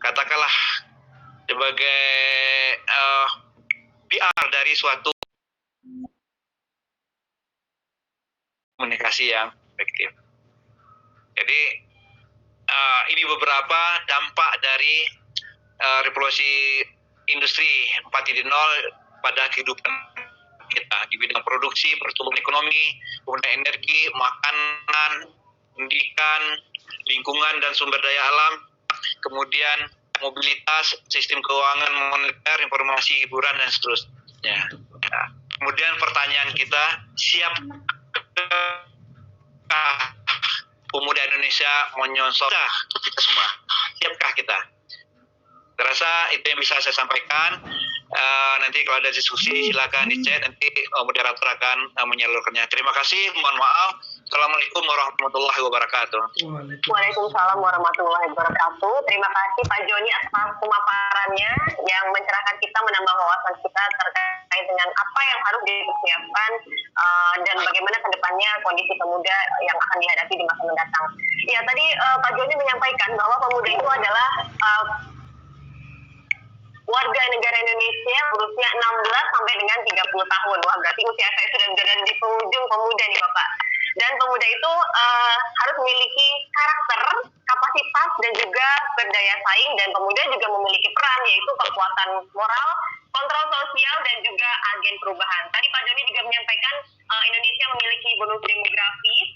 katakanlah sebagai PR dari suatu komunikasi yang efektif. Jadi ini beberapa dampak dari revolusi industri 4.0 pada kehidupan kita di bidang produksi, pertumbuhan ekonomi, kemudian energi, makanan, pendidikan, lingkungan dan sumber daya alam, kemudian mobilitas, sistem keuangan moneter, informasi, hiburan dan seterusnya. Nah, kemudian pertanyaan kita, siapkah pemuda Indonesia menyonsor kita semua? Siapkah kita? Terasa itu yang bisa saya sampaikan. Nanti kalau ada diskusi silakan di chat, nanti moderator akan menyalurkannya. Terima kasih, mohon maaf. Assalamualaikum warahmatullahi wabarakatuh. Waalaikumsalam warahmatullahi wabarakatuh. Terima kasih Pak Joni atas pemaparannya yang mencerahkan kita, menambah wawasan kita terkait dengan apa yang harus dipersiapkan dan bagaimana kedepannya kondisi pemuda yang akan dihadapi di masa mendatang. Ya, tadi Pak Joni menyampaikan bahwa pemuda itu adalah warga negara Indonesia berusia 16 sampai dengan 30 tahun. Wah, berarti usia saya sudah berada di penghujung pemuda nih Bapak. Dan pemuda itu harus memiliki karakter, kapasitas, dan juga berdaya saing. Dan pemuda juga memiliki peran, yaitu kekuatan moral, kontrol sosial, dan juga agen perubahan. Tadi Pak Joni juga menyampaikan Indonesia memiliki bonus demografis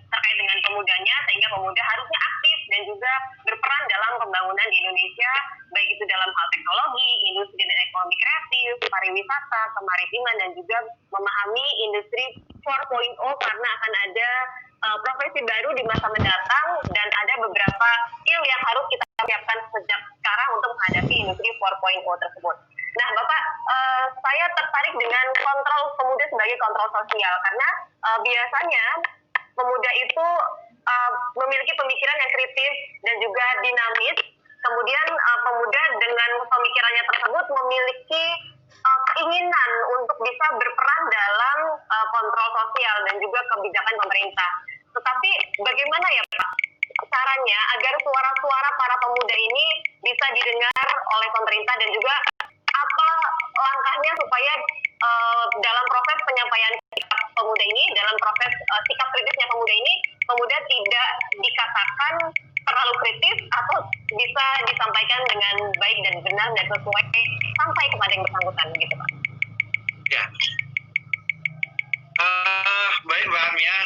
terkait dengan pemudanya, sehingga pemuda harusnya aktif dan juga berperan dalam pembangunan di Indonesia, baik itu dalam hal teknologi, industri dan ekonomi kreatif, pariwisata, kemaritiman, dan juga memahami industri 4.0 karena akan ada profesi baru di masa mendatang dan ada beberapa skill yang harus kita siapkan sejak sekarang untuk menghadapi industri 4.0 tersebut. Nah, Bapak, saya tertarik dengan kontrol pemuda sebagai kontrol sosial karena biasanya pemuda itu memiliki pemikiran yang kritis dan juga dinamis. Kemudian pemuda dengan pemikirannya tersebut memiliki keinginan untuk bisa berperan dalam kontrol sosial dan juga kebijakan pemerintah. Tetapi bagaimana ya Pak caranya agar suara-suara para pemuda ini bisa didengar oleh pemerintah dan juga apa langkahnya supaya dalam proses penyampaian sikap pemuda ini, dalam proses sikap kritisnya pemuda ini, pemuda tidak dikatakan terlalu kritis atau bisa disampaikan dengan baik dan benar dan sesuai sampai kepada yang bersangkutan gitu Pak. Ya, baik Mbak Amia.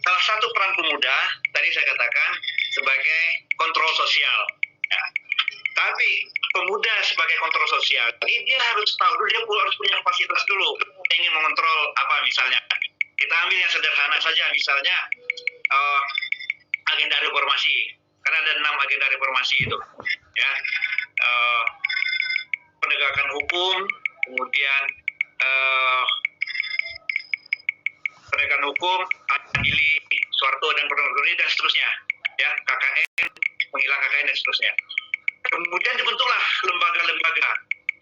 Salah satu peran pemuda tadi saya katakan sebagai kontrol sosial. Ya. Tapi pemuda sebagai kontrol sosial ini dia harus tahu dulu, dia harus punya kapasitas dulu. Dia ingin mengontrol apa misalnya. Kita ambil yang sederhana saja, misalnya agenda reformasi. Karena ada 6 agenda reformasi itu. Ya. Penegakan hukum, kemudian penegakan hukum, adili Soeharto dan Perdana dan seterusnya, ya KKN, menghilang KKN dan seterusnya. Kemudian dibentuklah lembaga-lembaga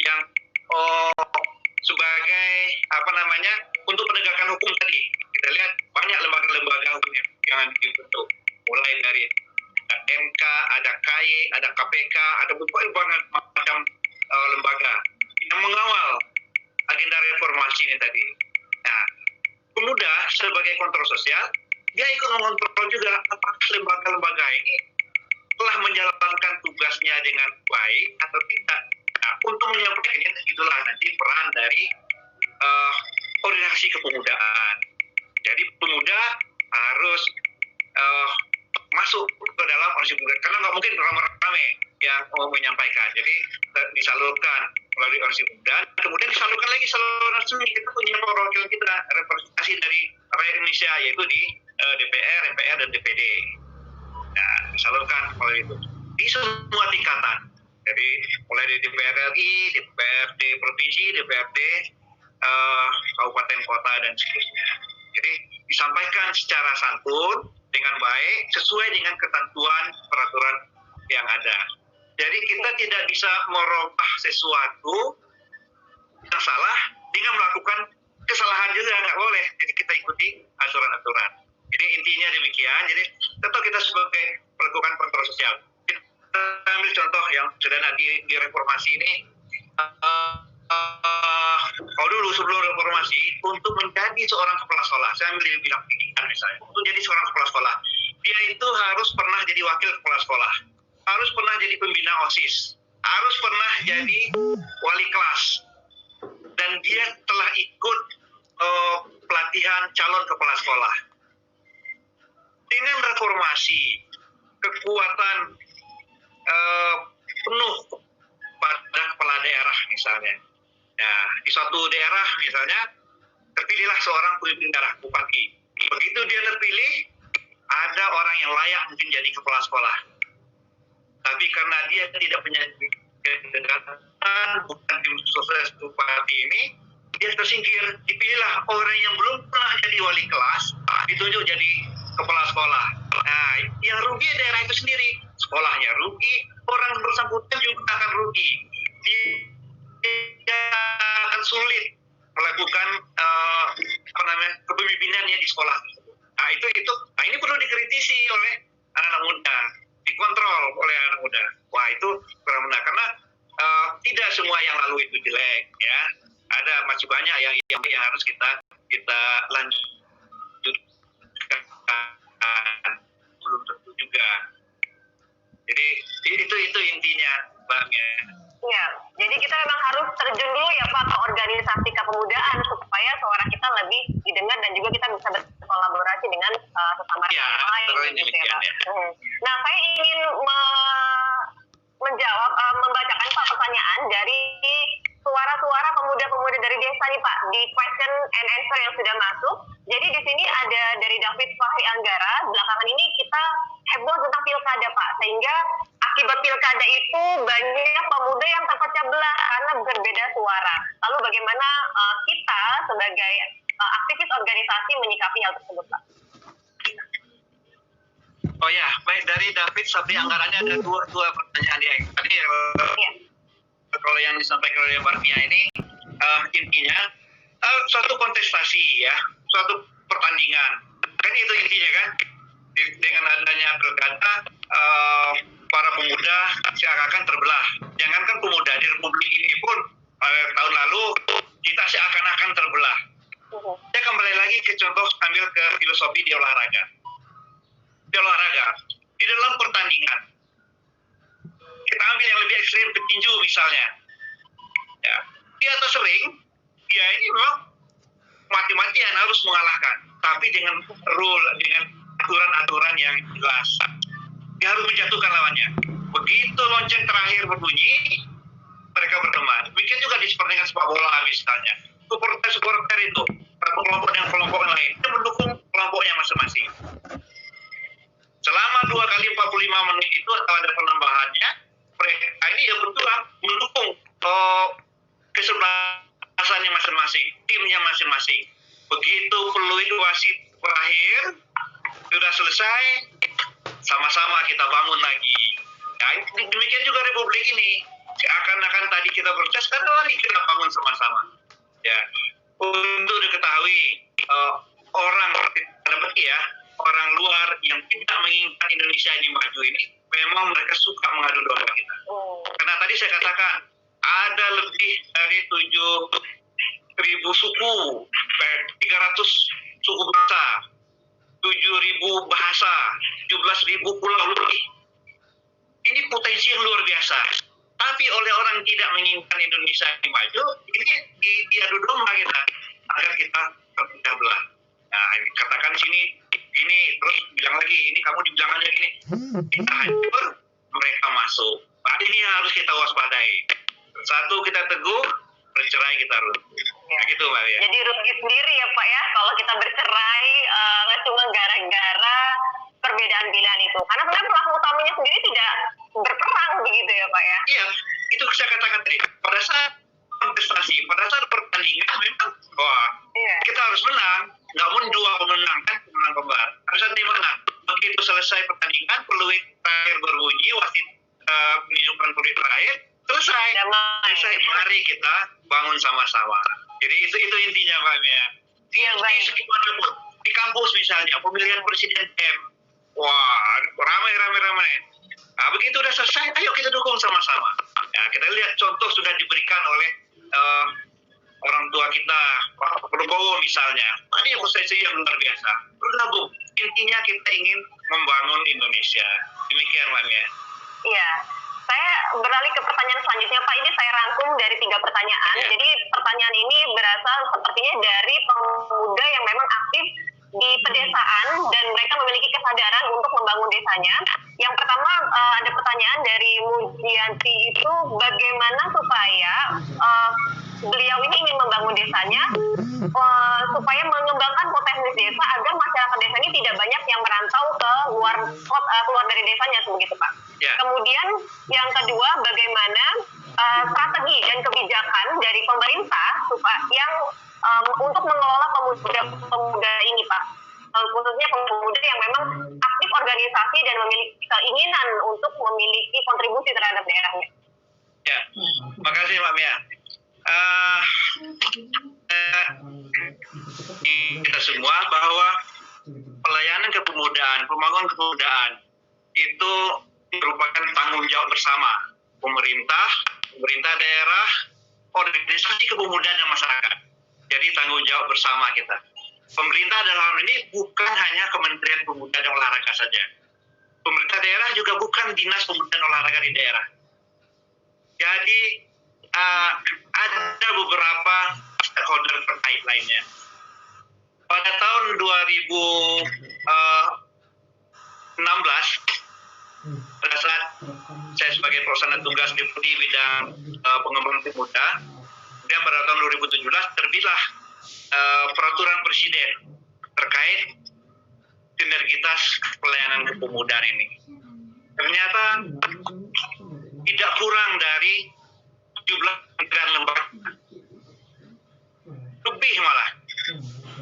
yang sebagai untuk penegakan hukum tadi. Kita lihat banyak lembaga-lembaga hukum yang dibentuk, mulai dari MK, ada KY, ada KPK, ada berbagai macam lembaga yang mengawal agenda reformasi ini tadi. Nah, pemuda sebagai kontrol sosial, dia ikut mengontrol juga apakah lembaga-lembaga ini telah menjalankan tugasnya dengan baik atau tidak. Nah, untuk menyampaikannya, itulah nanti peran dari organisasi kepemudaan. Jadi pemuda harus masuk ke dalam organisasi pemuda, karena nggak mungkin ramai-ramai yang menyampaikan. Jadi disalurkan melalui organisasi pemuda, kemudian disalurkan lagi saluran resmi. Kita punya perwakilan kita, representasi dari rakyat Indonesia, yaitu di DPR, MPR, dan DPD. Nah, disalurkan melalui itu di semua tingkatan. Jadi mulai dari DPR RI, DPRD provinsi, DPRD kabupaten kota dan seterusnya. Jadi disampaikan secara santun dengan baik sesuai dengan ketentuan peraturan yang ada. Jadi kita tidak bisa merubah sesuatu yang salah dengan melakukan kesalahan juga, nggak boleh. Jadi kita ikuti aturan-aturan. Jadi intinya demikian. Jadi tetap kita sebagai melakukan kontrol sosial. Kita ambil contoh yang sederhana di reformasi ini, kalau dulu sebelum reformasi, untuk menjadi seorang kepala sekolah, saya ambil di bidang pendidikan misalnya, untuk jadi seorang kepala sekolah, dia itu harus pernah jadi wakil kepala sekolah, harus pernah jadi pembina OSIS, harus pernah jadi wali kelas, dan dia telah ikut pelatihan calon kepala sekolah. Dengan reformasi, kekuatan penuh pada kepala daerah misalnya. Nah, di suatu daerah misalnya, terpilihlah seorang pemimpin daerah, bupati. Begitu dia terpilih, ada orang yang layak mungkin jadi kepala sekolah. Tapi karena dia tidak punya kedekatan, bukan tim sukses bupati ini, dia tersingkir. Dipilihlah orang yang belum pernah jadi wali kelas, ditunjuk jadi kepala sekolah. Nah, yang rugi daerah itu sendiri. Sekolahnya rugi, orang bersangkutan juga akan rugi. Dia akan sulit melakukan kepemimpinannya di sekolah. Nah, ini perlu dikritisi oleh anak-anak muda, dikontrol oleh anak muda. Wah, itu kurang benar karena tidak semua yang lalu itu jelek, ya. Ada masih banyak yang harus kita lanjutkan, belum tentu juga. Jadi itu intinya, Bang, ya. Ya, jadi kita memang harus terjun dulu ya Pak ke organisasi kepemudaan supaya suara kita lebih didengar dan juga kita bisa berkolaborasi dengan sesama ya, yang lain. Gitu ya, Pak. Ya. Nah, saya ingin menjawab, membacakan Pak pertanyaan dari suara-suara pemuda-pemuda dari desa nih Pak di question and answer yang sudah masuk. Jadi di sini ada dari David Fahri Anggara. Belakangan ini kita heboh tentang pilkada Pak, sehingga akibat pilkada itu banyak pemuda yang terpecah belah karena berbeda suara. Lalu bagaimana kita sebagai aktivis organisasi menyikapi hal tersebut Pak? Oh ya, baik, dari David Fahri Anggaranya ada dua pertanyaan ya. Tadi kalau yang disampaikan oleh Mbak Mia ini intinya suatu kontestasi ya, suatu pertandingan. Kan itu intinya kan. Dengan adanya pilkada, para pemuda seakan-akan terbelah. Jangankan pemuda, di Republik ini pun tahun lalu kita seakan-akan terbelah. Saya kembali lagi ke contoh, ambil ke filosofi di olahraga. Di dalam pertandingan, kita ambil yang lebih ekstrim, petinju misalnya. Ya, di atas ring, dia ini memang mati-matian harus mengalahkan, tapi dengan rule, dengan aturan-aturan yang jelas. Dia harus menjatuhkan lawannya. Begitu lonceng terakhir berbunyi, mereka berteman. Demikian juga di pertandingan sepak bola misalnya. Supporter itu, satu kelompok dengan kelompok lain, dia mendukung kelompoknya masing-masing. Selama 2 kali 45 menit itu atau ada penambahannya, mereka ini ya berjuang mendukung kesebelasannya masing-masing, timnya masing-masing. Begitu peluit wasit berakhir, sudah selesai, sama-sama kita bangun lagi. Nah, demikian juga Republik ini. Seakan-akan tadi kita protes, kan mari kita bangun sama-sama. Ya, untuk diketahui orang orang luar yang tidak menginginkan Indonesia ini maju ini, memang mereka suka mengadu domba kita. Karena tadi saya katakan ada lebih dari 7.000 suku, 300 suku bangsa, 7.000 bahasa, 17.000 pulau lebih. Ini potensi yang luar biasa. Tapi oleh orang tidak menginginkan Indonesia ini maju, ini diadu domba kita agar kita terpecah belah. Nah, katakan di sini ini, terus bilang lagi ini, kamu dibilang aja gini, kita hancur, mereka masuk. Nah, ini yang harus kita waspadai. Satu, kita teguh, bercerai kita rugi. Nah, gitu Mbak ya. Jadi rugi sendiri ya Pak ya, kalau kita bercerai cuma gara-gara perbedaan pilihan itu. Karena sebenarnya pelaku utamanya sendiri tidak berperang begitu ya Pak ya. Iya, itu saya katakan tadi. Pada saat kontestasi, pada saat pertandingan memang kita harus menang. Nggak mungkin dua pemenang kan, pemenang kembar. Harus ada yang menang. Begitu selesai pertandingan, peluit terakhir berbunyi, wasit menunjukkan peluit terakhir, selesai. Mari kita bangun sama-sama. Jadi itu intinya Pak ya. Di sekimanapun, di kampus misalnya, pemilihan presiden M. Wah, ramai. Nah, begitu udah selesai, ayo kita dukung sama-sama. contoh sudah diberikan oleh orang tua kita, Pak Prabowo misalnya. Ini prestasi yang luar biasa. Bergabung. Intinya kita ingin membangun Indonesia. Demikian, Mbak Mia. Iya. Saya beralih ke pertanyaan selanjutnya, Pak. Ini saya rangkum dari 3 pertanyaan. Ya. Jadi pertanyaan ini berasal sepertinya dari pemuda yang memang aktif di pedesaan dan mereka memiliki kesadaran untuk membangun desanya. Yang pertama ada pertanyaan dari Mujianti itu, bagaimana supaya beliau ini ingin membangun desanya supaya mengembangkan potensi desa agar masyarakat desa ini tidak banyak yang merantau ke keluar dari desanya, begitu Pak. Ya. Kemudian yang kedua, bagaimana strategi dan kebijakan dari pemerintah supaya yang untuk mengelola pemuda ini, Pak, khususnya pemuda yang memang aktif organisasi dan memiliki keinginan untuk memiliki kontribusi terhadap daerahnya. Ya, makasih Mbak Mia. Kita semua bahwa pelayanan kepemudaan, pembangunan kepemudaan itu merupakan tanggung jawab bersama pemerintah daerah, organisasi kepemudaan dan masyarakat. Jadi tanggung jawab bersama kita. Pemerintah dalam hal ini bukan hanya Kementerian Pemuda dan Olahraga saja. Pemerintah daerah juga bukan Dinas Pemuda dan Olahraga di daerah. Jadi ada beberapa stakeholder terkait lainnya. Pada tahun 2016, pada saat saya sebagai pelaksana tugas Deputi Bidang Pengembangan Pemuda, dan pada tahun 2017 terbitlah peraturan presiden terkait sinergitas pelayanan kepemudaan ini. Ternyata tidak kurang dari 17 kementerian lembaga, lebih malah,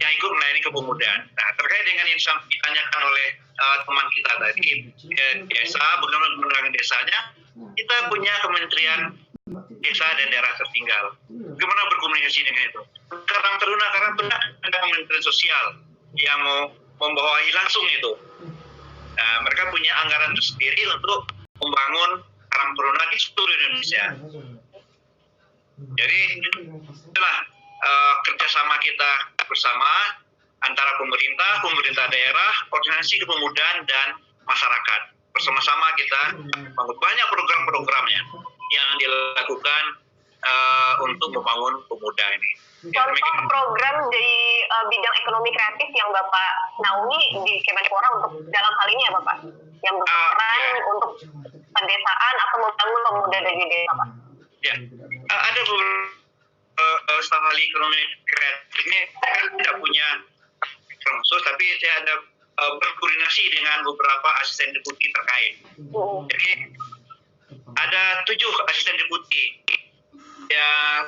yang ikut melayani kepemudaan. Nah, terkait dengan yang ditanyakan oleh teman kita tadi, desa, bagaimana mengembangkan desanya, kita punya Kementerian Desa dan Daerah Tertinggal. Bagaimana berkomunikasi dengan itu? Karang Taruna ada Kementerian Sosial yang mau membawahi langsung itu. Nah, mereka punya anggaran tersendiri untuk membangun Karang Taruna di seluruh Indonesia. Jadi itulah kerjasama kita bersama antara pemerintah daerah, organisasi kepemudaan dan masyarakat. Bersama-sama kita membangun banyak program-programnya yang dilakukan untuk membangun pemuda ini. Contoh program di bidang ekonomi kreatif yang Bapak naungi di Kemenpora untuk dalam hal ini ya Bapak? Yang berperan untuk pedesaan atau membangun pemuda dari desa, Pak? Ya, ada beberapa staf ahli ekonomi kreatif ini. Saya tidak punya khusus, tapi saya ada berkoordinasi dengan beberapa asisten deputi terkait. Jadi ada 7 asisten deputi yang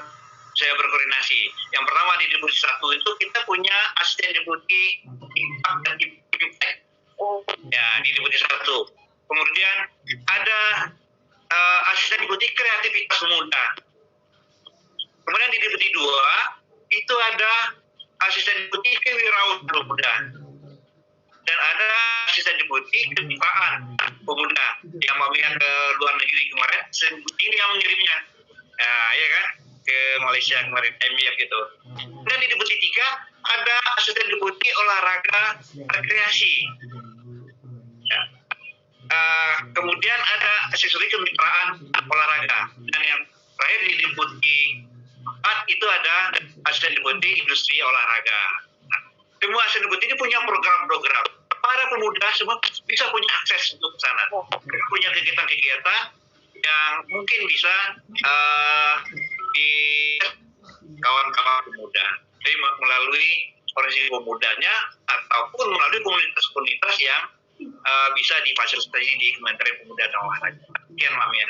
saya berkoordinasi. Yang pertama di deputi 1 itu kita punya asisten deputi impact dan impact. Ya, di deputi 1. Kemudian ada asisten deputi kreativitas muda. Kemudian di deputi 2 itu ada asisten deputi kewirausahaan muda. Dan ada asisten deputi kemitraan pemuda yang mau ke luar negeri kemarin, asisten deputi ini yang mengirimnya. Nah, ya kan? Ke Malaysia kemarin, MIF gitu. Dan di deputi 3 ada asisten deputi olahraga rekreasi. Ya. Kemudian ada asisten kemitraan olahraga. Dan yang terakhir di deputi 4 itu ada asisten deputi industri olahraga. Nah, semua asisten deputi ini punya program-program. Para pemuda semua bisa punya akses untuk ke sana. Mereka punya kegiatan-kegiatan yang mungkin bisa di kawan-kawan pemuda. Jadi melalui organisasi pemudanya ataupun melalui komunitas-komunitas yang bisa difasilitasi di Kementerian Pemuda dan Olahraga. Sekian, Mbak Mia.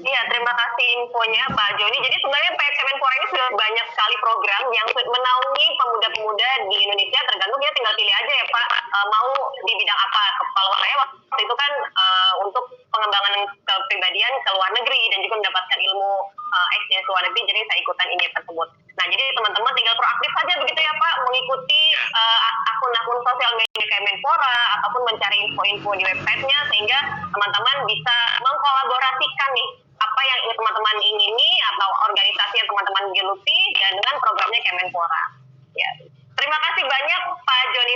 Iya, terima kasih infonya Pak Joni. Jadi sebenarnya Kemenpora ini sudah banyak sekali program yang menaungi pemuda-pemuda di Indonesia. Tergantung dia tinggal pilih aja ya Pak, mau di bidang apa. Kalau saya waktu itu kan untuk pengembangan kepribadian ke luar negeri dan juga mendapatkan ilmu exchange luar negeri, jadi saya ikutan ini tersebut. Nah, jadi teman-teman tinggal proaktif saja begitu ya Pak, mengikuti akun-akun sosial media Kemenpora ataupun mencari info-info di websitenya sehingga teman-teman bisa mengkolaborasikan nih apa yang teman-teman ingini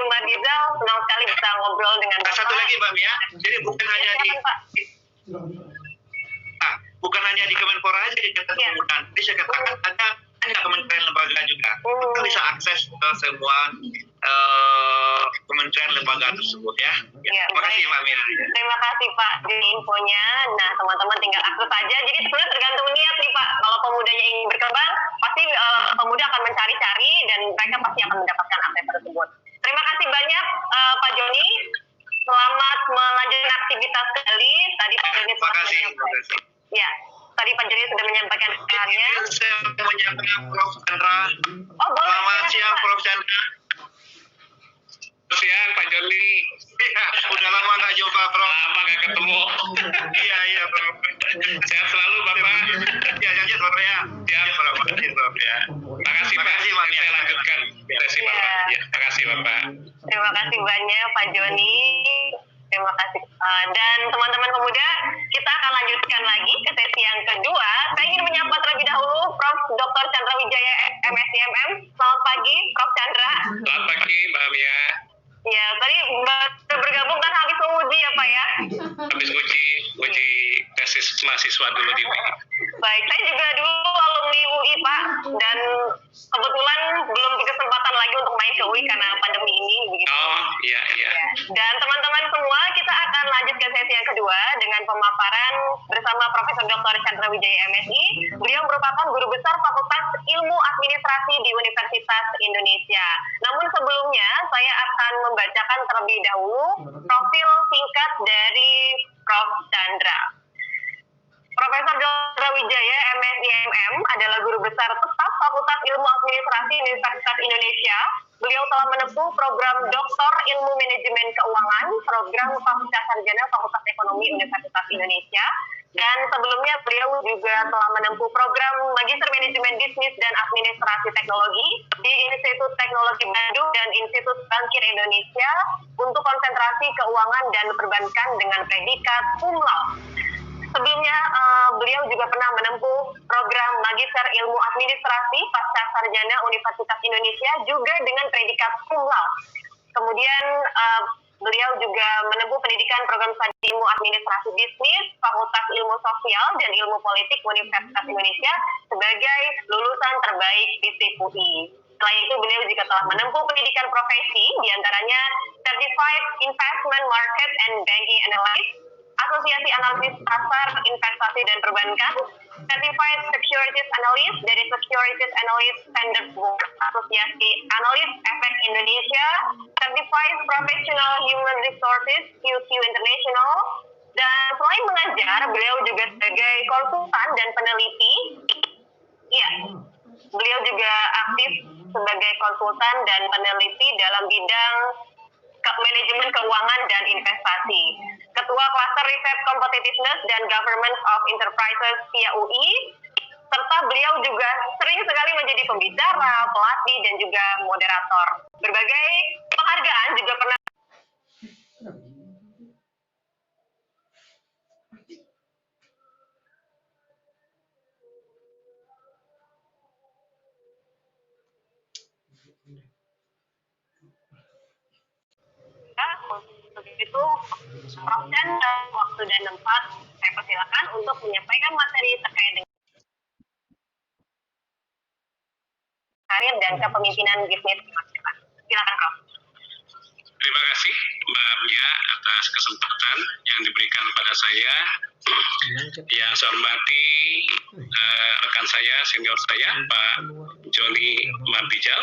Mbak Dizal, senang sekali bisa ngobrol dengan Nah, Bapak. satu lagi Mbak Mia, jadi bukan hanya di Silakan, Pak. bukan hanya di Kemenpora aja kegiatan Iya. pemudaan. Jadi saya katakan ada kementerian lembaga juga. Kita bisa akses ke semua kementerian lembaga tersebut ya. Iya, Terima kasih baik. Mbak Mia. Terima kasih Pak jadi infonya. Nah teman-teman tinggal akses saja. Jadi sebenarnya tergantung niat nih Pak. Kalau pemudanya ingin berkembang, pasti pemuda akan mencari-cari dan mereka pasti akan mendapatkan akses tersebut. Terima kasih banyak Pak Joni. Selamat melanjutkan aktivitas kembali. Tadi Pak Joni Terima kasih. Ya, tadi Pak Joni sudah menyampaikan pesannya. Saya menyapa Prof. Chandra. Oh boleh. Selamat siang Pak. Prof. Chandra. Siang Pak Joni, Ya, udah lama nggak jumpa Prof. lama gak ketemu. Iya Prof. Sehat selalu Bapak. Ya, lanjut Prof ya. Siap. Prof. Lanjut, Prof ya. Makasih Pak. Makasih, Pak. Saya lanjutkan sesi Iya. Bapak. Ya, makasih Bapak. Terima kasih banyak Pak Joni. Terima kasih. Dan teman-teman pemuda, kita akan lanjutkan lagi ke sesi yang kedua. Saya ingin menyapa terlebih dahulu Prof. Dr. Chandra Wijaya, MSIMM. Selamat pagi, Prof. Chandra. Selamat pagi Mbak Mia. Ya, tadi Mbak bergabung kan habis menguji ya Pak ya? Habis uji tesis mahasiswa dulu di UI. Baik, saya juga dulu alumni UI Pak. Dan kebetulan belum berkesempatan lagi untuk main ke UI karena pandemi ini. Begitu. Oh iya. Dan teman-teman semua, kita akan lanjut ke sesi yang kedua dengan pemaparan bersama Profesor Dr. Chandra Wijaya MSI. Beliau merupakan guru besar Fakultas Ilmu Administrasi di Universitas Indonesia. Namun sebelumnya, saya akan membacakan terlebih dahulu profil singkat dari Prof. Chandra. Profesor Dr. Wijaya MSIMM adalah guru besar tetap Fakultas Ilmu Administrasi Universitas Indonesia. Beliau telah menempuh program Doktor Ilmu Manajemen Keuangan, program Pasca Sarjana Fakultas Ekonomi Universitas Indonesia, dan sebelumnya beliau juga telah menempuh program Magister Manajemen Bisnis dan Administrasi Teknologi di Institut Teknologi Bandung dan Institut Bankir Indonesia untuk konsentrasi keuangan dan perbankan dengan predikat cum laude. Sebelumnya beliau juga pernah menempuh program Magister Ilmu Administrasi Pasca Sarjana Universitas Indonesia juga dengan predikat cum laude. Kemudian beliau juga menempuh pendidikan program studi Ilmu Administrasi Bisnis Fakultas Ilmu Sosial dan Ilmu Politik Universitas Indonesia sebagai lulusan terbaik di UI. Selain itu beliau juga telah menempuh pendidikan profesi diantaranya Certified Investment Market and Banking Analyst, Asosiasi Analisis Pasar, Investasi dan Perbankan, Certified Securities Analyst dari Securities Analyst Standards Board, Asosiasi Analis Efek Indonesia, Certified Professional Human Resources, QQ International, dan selain mengajar, beliau juga sebagai konsultan dan peneliti. Iya, beliau juga aktif sebagai konsultan dan peneliti dalam bidang manajemen keuangan dan investasi. Ketua Cluster Research Competitiveness dan Government of Enterprises via UI, serta beliau juga sering sekali menjadi pembicara, pelatih, dan juga moderator. Berbagai penghargaan juga pernah untuk itu, Prof. Chandra, waktu dan tempat saya persilakan untuk menyampaikan materi terkait dengan karir dan kepemimpinan bisnis di masa depan. Silakan, Prof. Terima kasih Mbak Mia atas kesempatan yang diberikan kepada saya. Yang saya hormati rekan saya, senior saya, Pak Joni Mardijal,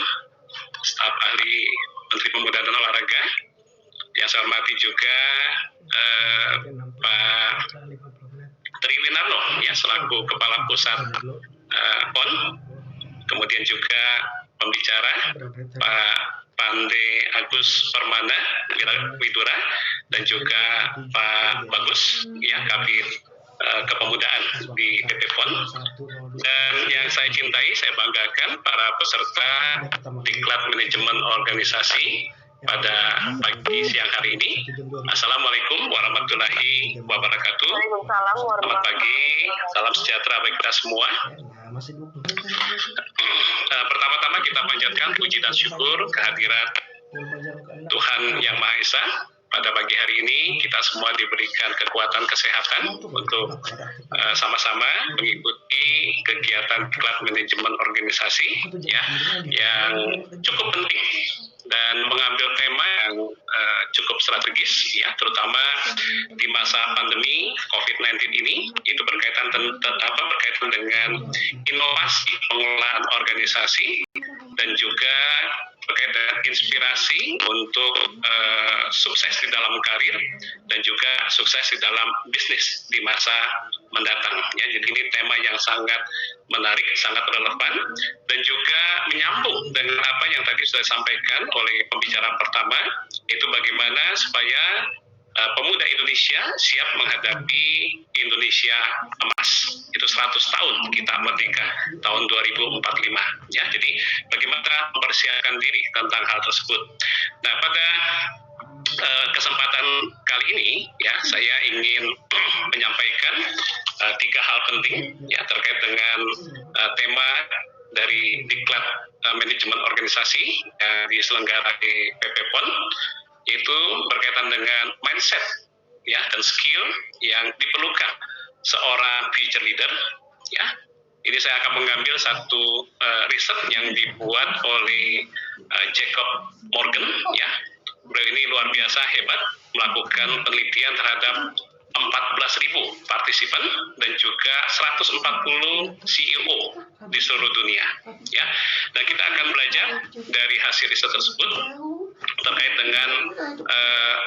staf ahli Menteri Pemuda dan Olahraga. Yang saya hormati juga Pak Tri Winarno, ya, selaku Kepala Pusat PON. Kemudian juga pembicara Pak Pande Agus Permana Widura dan juga Pak Bagus, ya, Kabid Kepemudaan di PP PON. Dan yang saya cintai, saya banggakan para peserta Diklat Manajemen Organisasi pada pagi siang hari ini. Assalamualaikum warahmatullahi wabarakatuh. Waalaikumsalam Selamat pagi, salam sejahtera bagi kita semua. Pertama-tama kita panjatkan puji dan syukur kehadirat Tuhan Yang Maha Esa, pada pagi hari ini kita semua diberikan kekuatan kesehatan untuk sama-sama mengikuti kegiatan diklat manajemen organisasi ya, yang cukup penting dan mengambil tema yang cukup strategis ya, terutama di masa pandemi COVID-19 ini. Itu berkaitan dengan inovasi pengelolaan organisasi dan juga terkait dengan inspirasi untuk sukses di dalam karir dan juga sukses di dalam bisnis di masa mendatang. Ya, jadi ini tema yang sangat menarik, sangat relevan dan juga menyambung dengan apa yang tadi sudah disampaikan oleh pembicara pertama, itu bagaimana supaya pemuda Indonesia siap menghadapi Indonesia emas. Itu 100 tahun kita merdeka, tahun 2045. Ya, jadi bagaimana mempersiapkan diri tentang hal tersebut. Nah, pada kesempatan kali ini ya, saya ingin menyampaikan 3 hal penting ya terkait dengan tema dari diklat manajemen organisasi yang diselenggarakan di PP PON, yaitu berkaitan dengan mindset ya dan skill yang diperlukan seorang future leader ya. Ini saya akan mengambil satu riset yang dibuat oleh Jacob Morgan ya. Beliau ini luar biasa hebat, melakukan penelitian terhadap 14.000 partisipan dan juga 140 CEO di seluruh dunia ya. Dan kita akan belajar dari hasil riset tersebut terkait dengan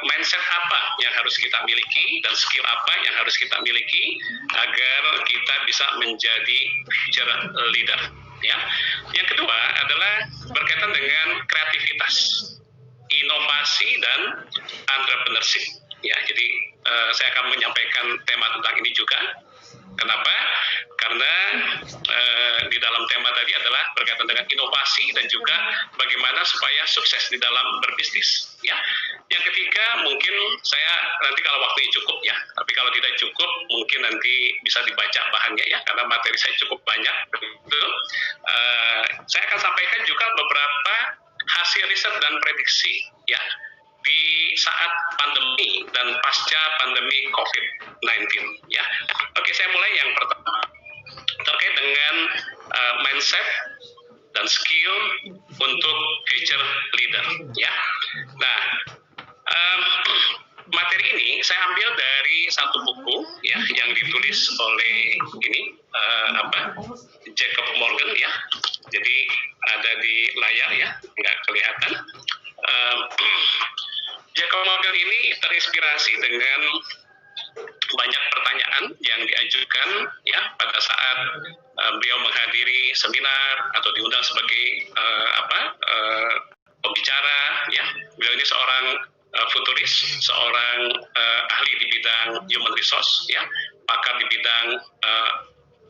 mindset apa yang harus kita miliki dan skill apa yang harus kita miliki agar kita bisa menjadi future leader ya. Yang kedua adalah berkaitan dengan kreativitas, inovasi dan entrepreneurship ya. Jadi saya akan menyampaikan tema tentang ini juga. Kenapa? Karena di dalam tema tadi adalah berkaitan dengan inovasi dan juga bagaimana supaya sukses di dalam berbisnis ya. Yang ketiga mungkin saya nanti kalau waktunya cukup ya, tapi kalau tidak cukup mungkin nanti bisa dibaca bahannya ya, karena materi saya cukup banyak. Saya akan sampaikan juga beberapa hasil riset dan prediksi ya di saat pandemi dan pasca pandemi COVID-19 ya. Oke, saya mulai yang pertama terkait dengan mindset dan skill untuk future leader ya. Nah, materi ini saya ambil dari satu buku ya yang ditulis oleh Jacob Morgan ya. Jadi ada di layar ya, nggak kelihatan. Jacob Morgan ini terinspirasi dengan banyak pertanyaan yang diajukan ya pada saat beliau menghadiri seminar atau diundang sebagai pembicara ya. Beliau ini seorang futuris, seorang ahli di bidang human resource ya, pakar di bidang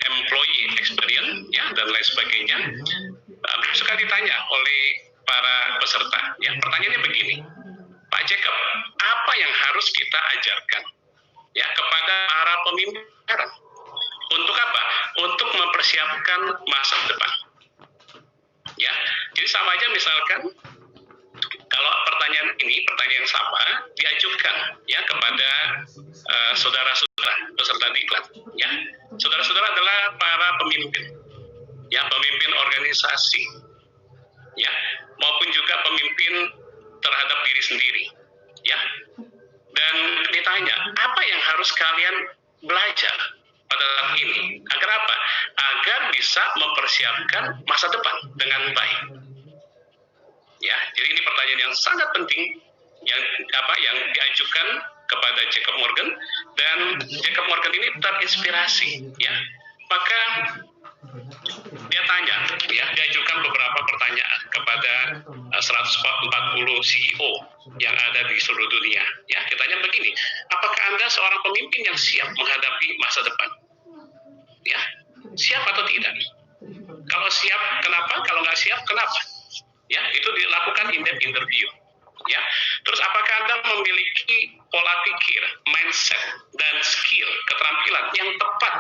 employee experience ya dan lain sebagainya. Suka ditanya oleh para peserta ya, pertanyaannya begini, Pak Jacob, apa yang harus kita ajarkan ya kepada para pemimpin sekarang? Untuk apa? Untuk mempersiapkan masa depan. Ya, jadi sama aja misalkan kalau pertanyaan yang sama diajukan ya kepada saudara-saudara peserta diklat ya. Saudara-saudara adalah para pemimpin ya, pemimpin organisasi ya, maupun juga pemimpin terhadap diri sendiri ya. Dan ditanya, apa yang harus kalian belajar pada saat ini? Agar apa? Agar bisa mempersiapkan masa depan dengan baik. Ya, jadi ini pertanyaan yang sangat penting yang diajukan kepada Jacob Morgan, dan Jacob Morgan ini terinspirasi ya. Maka dia tanya ya, diajukan beberapa pertanyaan kepada 140 CEO yang ada di seluruh dunia ya. Ditanya begini, apakah Anda seorang pemimpin yang siap menghadapi masa depan? Ya, siap atau tidak? Kalau siap, kenapa? Kalau nggak siap, kenapa? Ya, itu dilakukan in-depth interview. Ya, terus apakah Anda memiliki pola pikir, mindset, dan skill, keterampilan yang tepat?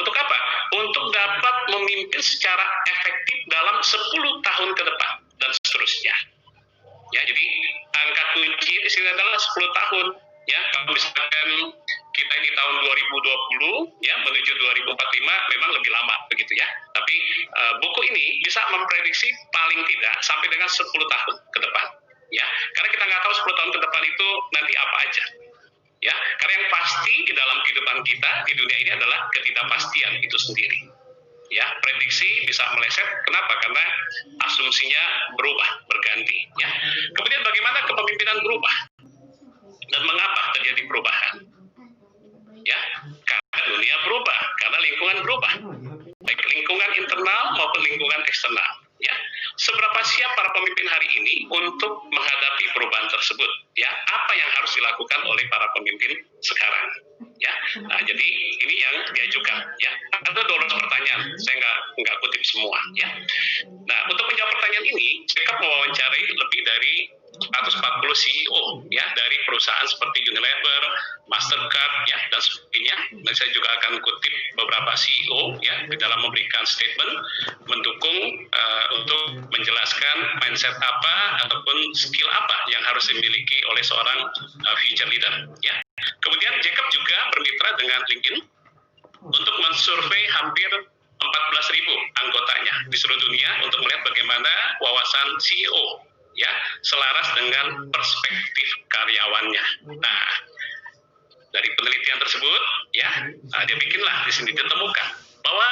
Untuk apa? Untuk dapat memimpin secara efektif dalam 10 tahun ke depan dan seterusnya. Ya, jadi angka kunci di sini adalah 10 tahun. Ya, kalau misalkan kita ini tahun 2020 ya menuju 2045 memang lebih lama begitu ya. Tapi buku ini bisa memprediksi paling tidak sampai dengan 10 tahun ke depan. Ya, karena kita nggak tahu 10 tahun ke depan itu nanti apa aja. Ya, karena yang pasti di dalam kehidupan kita di dunia ini adalah ketidakpastian itu sendiri. Ya, prediksi bisa meleset. Kenapa? Karena asumsinya berubah, berganti. Ya. Kemudian bagaimana kepemimpinan berubah dan mengapa terjadi perubahan? Ya, karena dunia berubah, karena lingkungan berubah, baik lingkungan internal maupun lingkungan eksternal. Ya, seberapa siap para pemimpin hari ini untuk menghadapi perubahan tersebut? Ya, apa yang harus dilakukan oleh para pemimpin sekarang? Ya, nah, jadi ini yang diajukan. Ya, ada 12 pertanyaan. Saya nggak kutip semua. Ya, nah untuk menjawab pertanyaan ini, saya mewawancarai lebih dari 140 CEO ya dari perusahaan seperti Unilever, Mastercard ya dan sebagainya. Dan saya juga akan kutip beberapa CEO ya di dalam memberikan statement mendukung untuk menjelaskan mindset apa ataupun skill apa yang harus dimiliki oleh seorang future leader ya. Kemudian Jacob juga bermitra dengan LinkedIn untuk mensurvei hampir 14.000 anggotanya di seluruh dunia untuk melihat bagaimana wawasan CEO ya selaras dengan perspektif karyawannya. Nah, dari penelitian tersebut ya dia bikinlah di sini ditemukan bahwa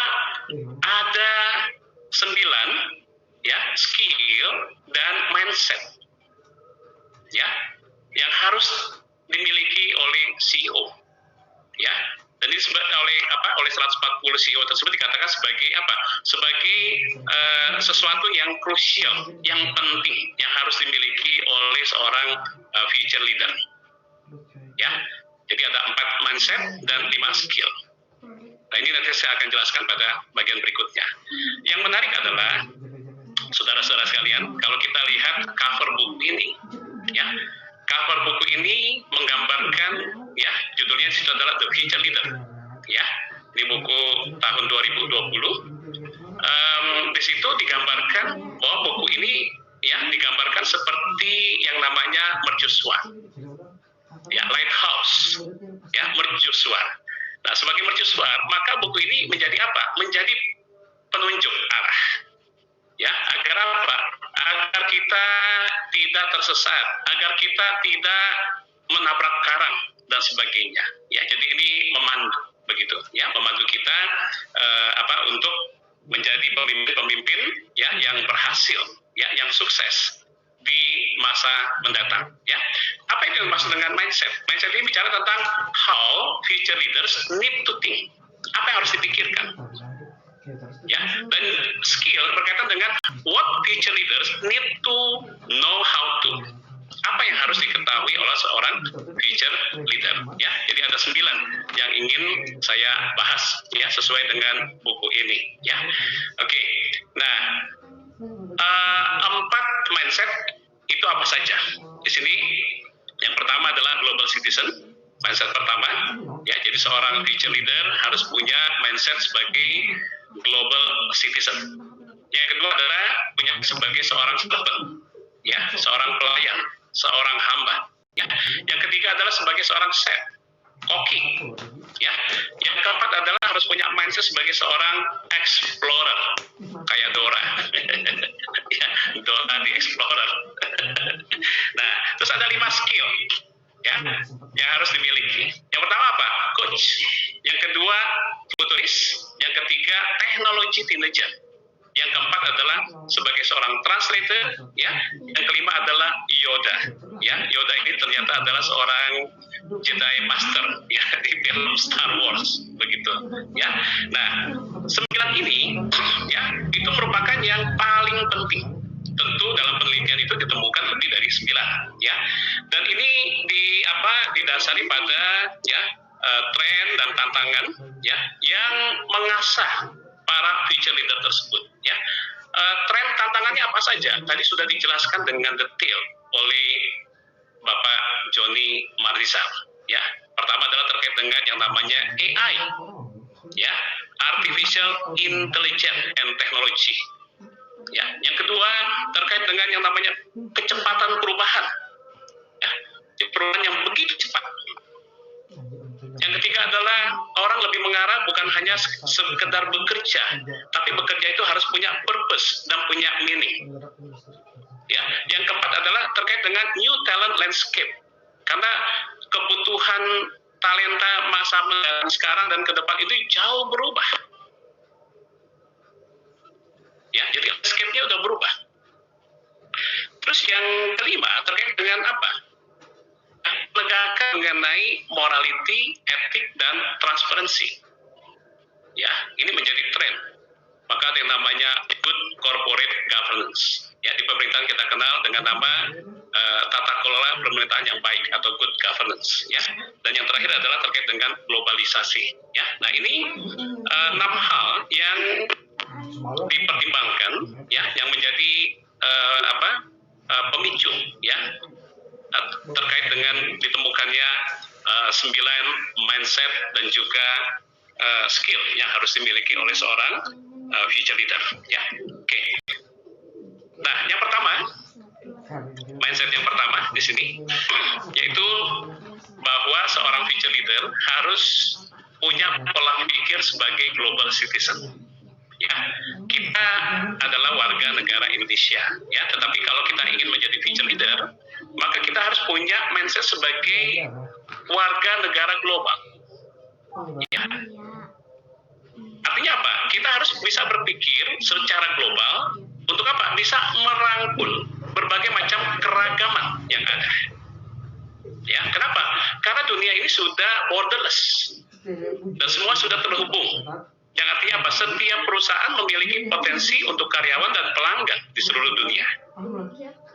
ada 9 ya skill dan mindset ya yang harus dimiliki oleh CEO ya. Dan ini oleh 140 CEO tersebut dikatakan sebagai apa? Sebagai sesuatu yang krusial, yang penting, yang harus dimiliki oleh seorang future leader. Ya, jadi ada 4 mindset dan 5 skill. Nah ini nanti saya akan jelaskan pada bagian berikutnya. Yang menarik adalah saudara-saudara sekalian, kalau kita lihat cover buku ini, ya. Cover buku ini menggambarkan, ya, judulnya itu adalah The Future Leader, ya. Di buku tahun 2020, di situ digambarkan bahwa buku ini, ya, digambarkan seperti yang namanya mercusuar, ya, lighthouse, ya, mercusuar. Nah, sebagai mercusuar, maka buku ini menjadi apa? Menjadi penunjuk arah. Ya, agar apa? Agar kita tidak tersesat, agar kita tidak menabrak karang dan sebagainya. Ya, jadi ini memandu begitu, ya, memandu kita untuk menjadi pemimpin-pemimpin ya yang berhasil, ya, yang sukses di masa mendatang. Ya, apa yang dimaksud dengan mindset? Mindset ini bicara tentang how future leaders need to think. Apa yang harus dipikirkan? Ya, dan skill berkaitan dengan what future leaders need to know how to. Apa yang harus diketahui oleh seorang future leader? Ya, jadi ada 9 yang ingin saya bahas ya sesuai dengan buku ini. Ya, oke. Nah, 4 mindset itu apa saja? Di sini yang pertama adalah global citizen. Mindset pertama, ya, jadi seorang future leader harus punya mindset sebagai global citizen. Yang kedua adalah punya sebagai seorang servant, ya, seorang pelayan, seorang hamba. Ya. Yang ketiga adalah sebagai seorang chef, koki. Ya. Yang keempat adalah harus punya mindset sebagai seorang explorer, kayak Dora. Ya, Dora the Explorer. Nah, terus ada 5 skill, ya, yang harus dimiliki. Yang pertama apa? Coach. Yang kedua, futuris. Yang ketiga, technology intelligence. Yang keempat adalah sebagai seorang translator, ya. Yang kelima adalah Yoda, ya. Yoda ini ternyata adalah seorang Jedi Master, ya, di film Star Wars, begitu, ya. Nah, 9 ini, ya, itu merupakan yang paling penting. Tentu dalam penelitian itu ditemukan lebih dari 9, ya. Dan ini didasari pada, ya, tren dan tantangan, ya, yang mengasah para future leader tersebut, ya. Tren tantangannya apa saja? Tadi sudah dijelaskan dengan detail oleh Bapak Joni Marzal, ya. Pertama adalah terkait dengan yang namanya AI, ya, Artificial Intelligence and Technology. Ya, yang kedua terkait dengan yang namanya kecepatan perubahan. Ya, perubahan yang begitu cepat. Yang ketiga adalah orang lebih mengarah bukan hanya sekedar bekerja, tapi bekerja itu harus punya purpose dan punya meaning. Ya, yang keempat adalah terkait dengan new talent landscape, karena kebutuhan talenta masa sekarang dan ke depan itu jauh berubah. Ya, jadi landscape-nya udah berubah. Terus yang kelima terkait dengan apa? Penegakan mengenai morality, etik, dan transparansi. Ya, ini menjadi tren. Maka ada yang namanya good corporate governance. Ya, di pemerintahan kita kenal dengan nama tata kelola pemerintahan yang baik atau good governance. Ya, dan yang terakhir adalah terkait dengan globalisasi. Ya, nah ini 6 hal yang dipertimbangkan, ya, yang menjadi pemicu, ya, terkait dengan ditemukannya 9 mindset dan juga skill yang harus dimiliki oleh seorang future leader. Ya, oke. Nah, yang pertama, mindset yang pertama di sini yaitu bahwa seorang future leader harus punya pola pikir sebagai global citizen. Ya, kita adalah warga negara Indonesia, ya. Tetapi kalau kita ingin menjadi future leader, maka kita harus punya mindset sebagai warga negara global. Ya. Artinya apa? Kita harus bisa berpikir secara global untuk apa? Bisa merangkul berbagai macam keragaman yang ada. Ya, kenapa? Karena dunia ini sudah borderless dan semua sudah terhubung. Yang artinya apa? Setiap perusahaan memiliki potensi untuk karyawan dan pelanggan di seluruh dunia.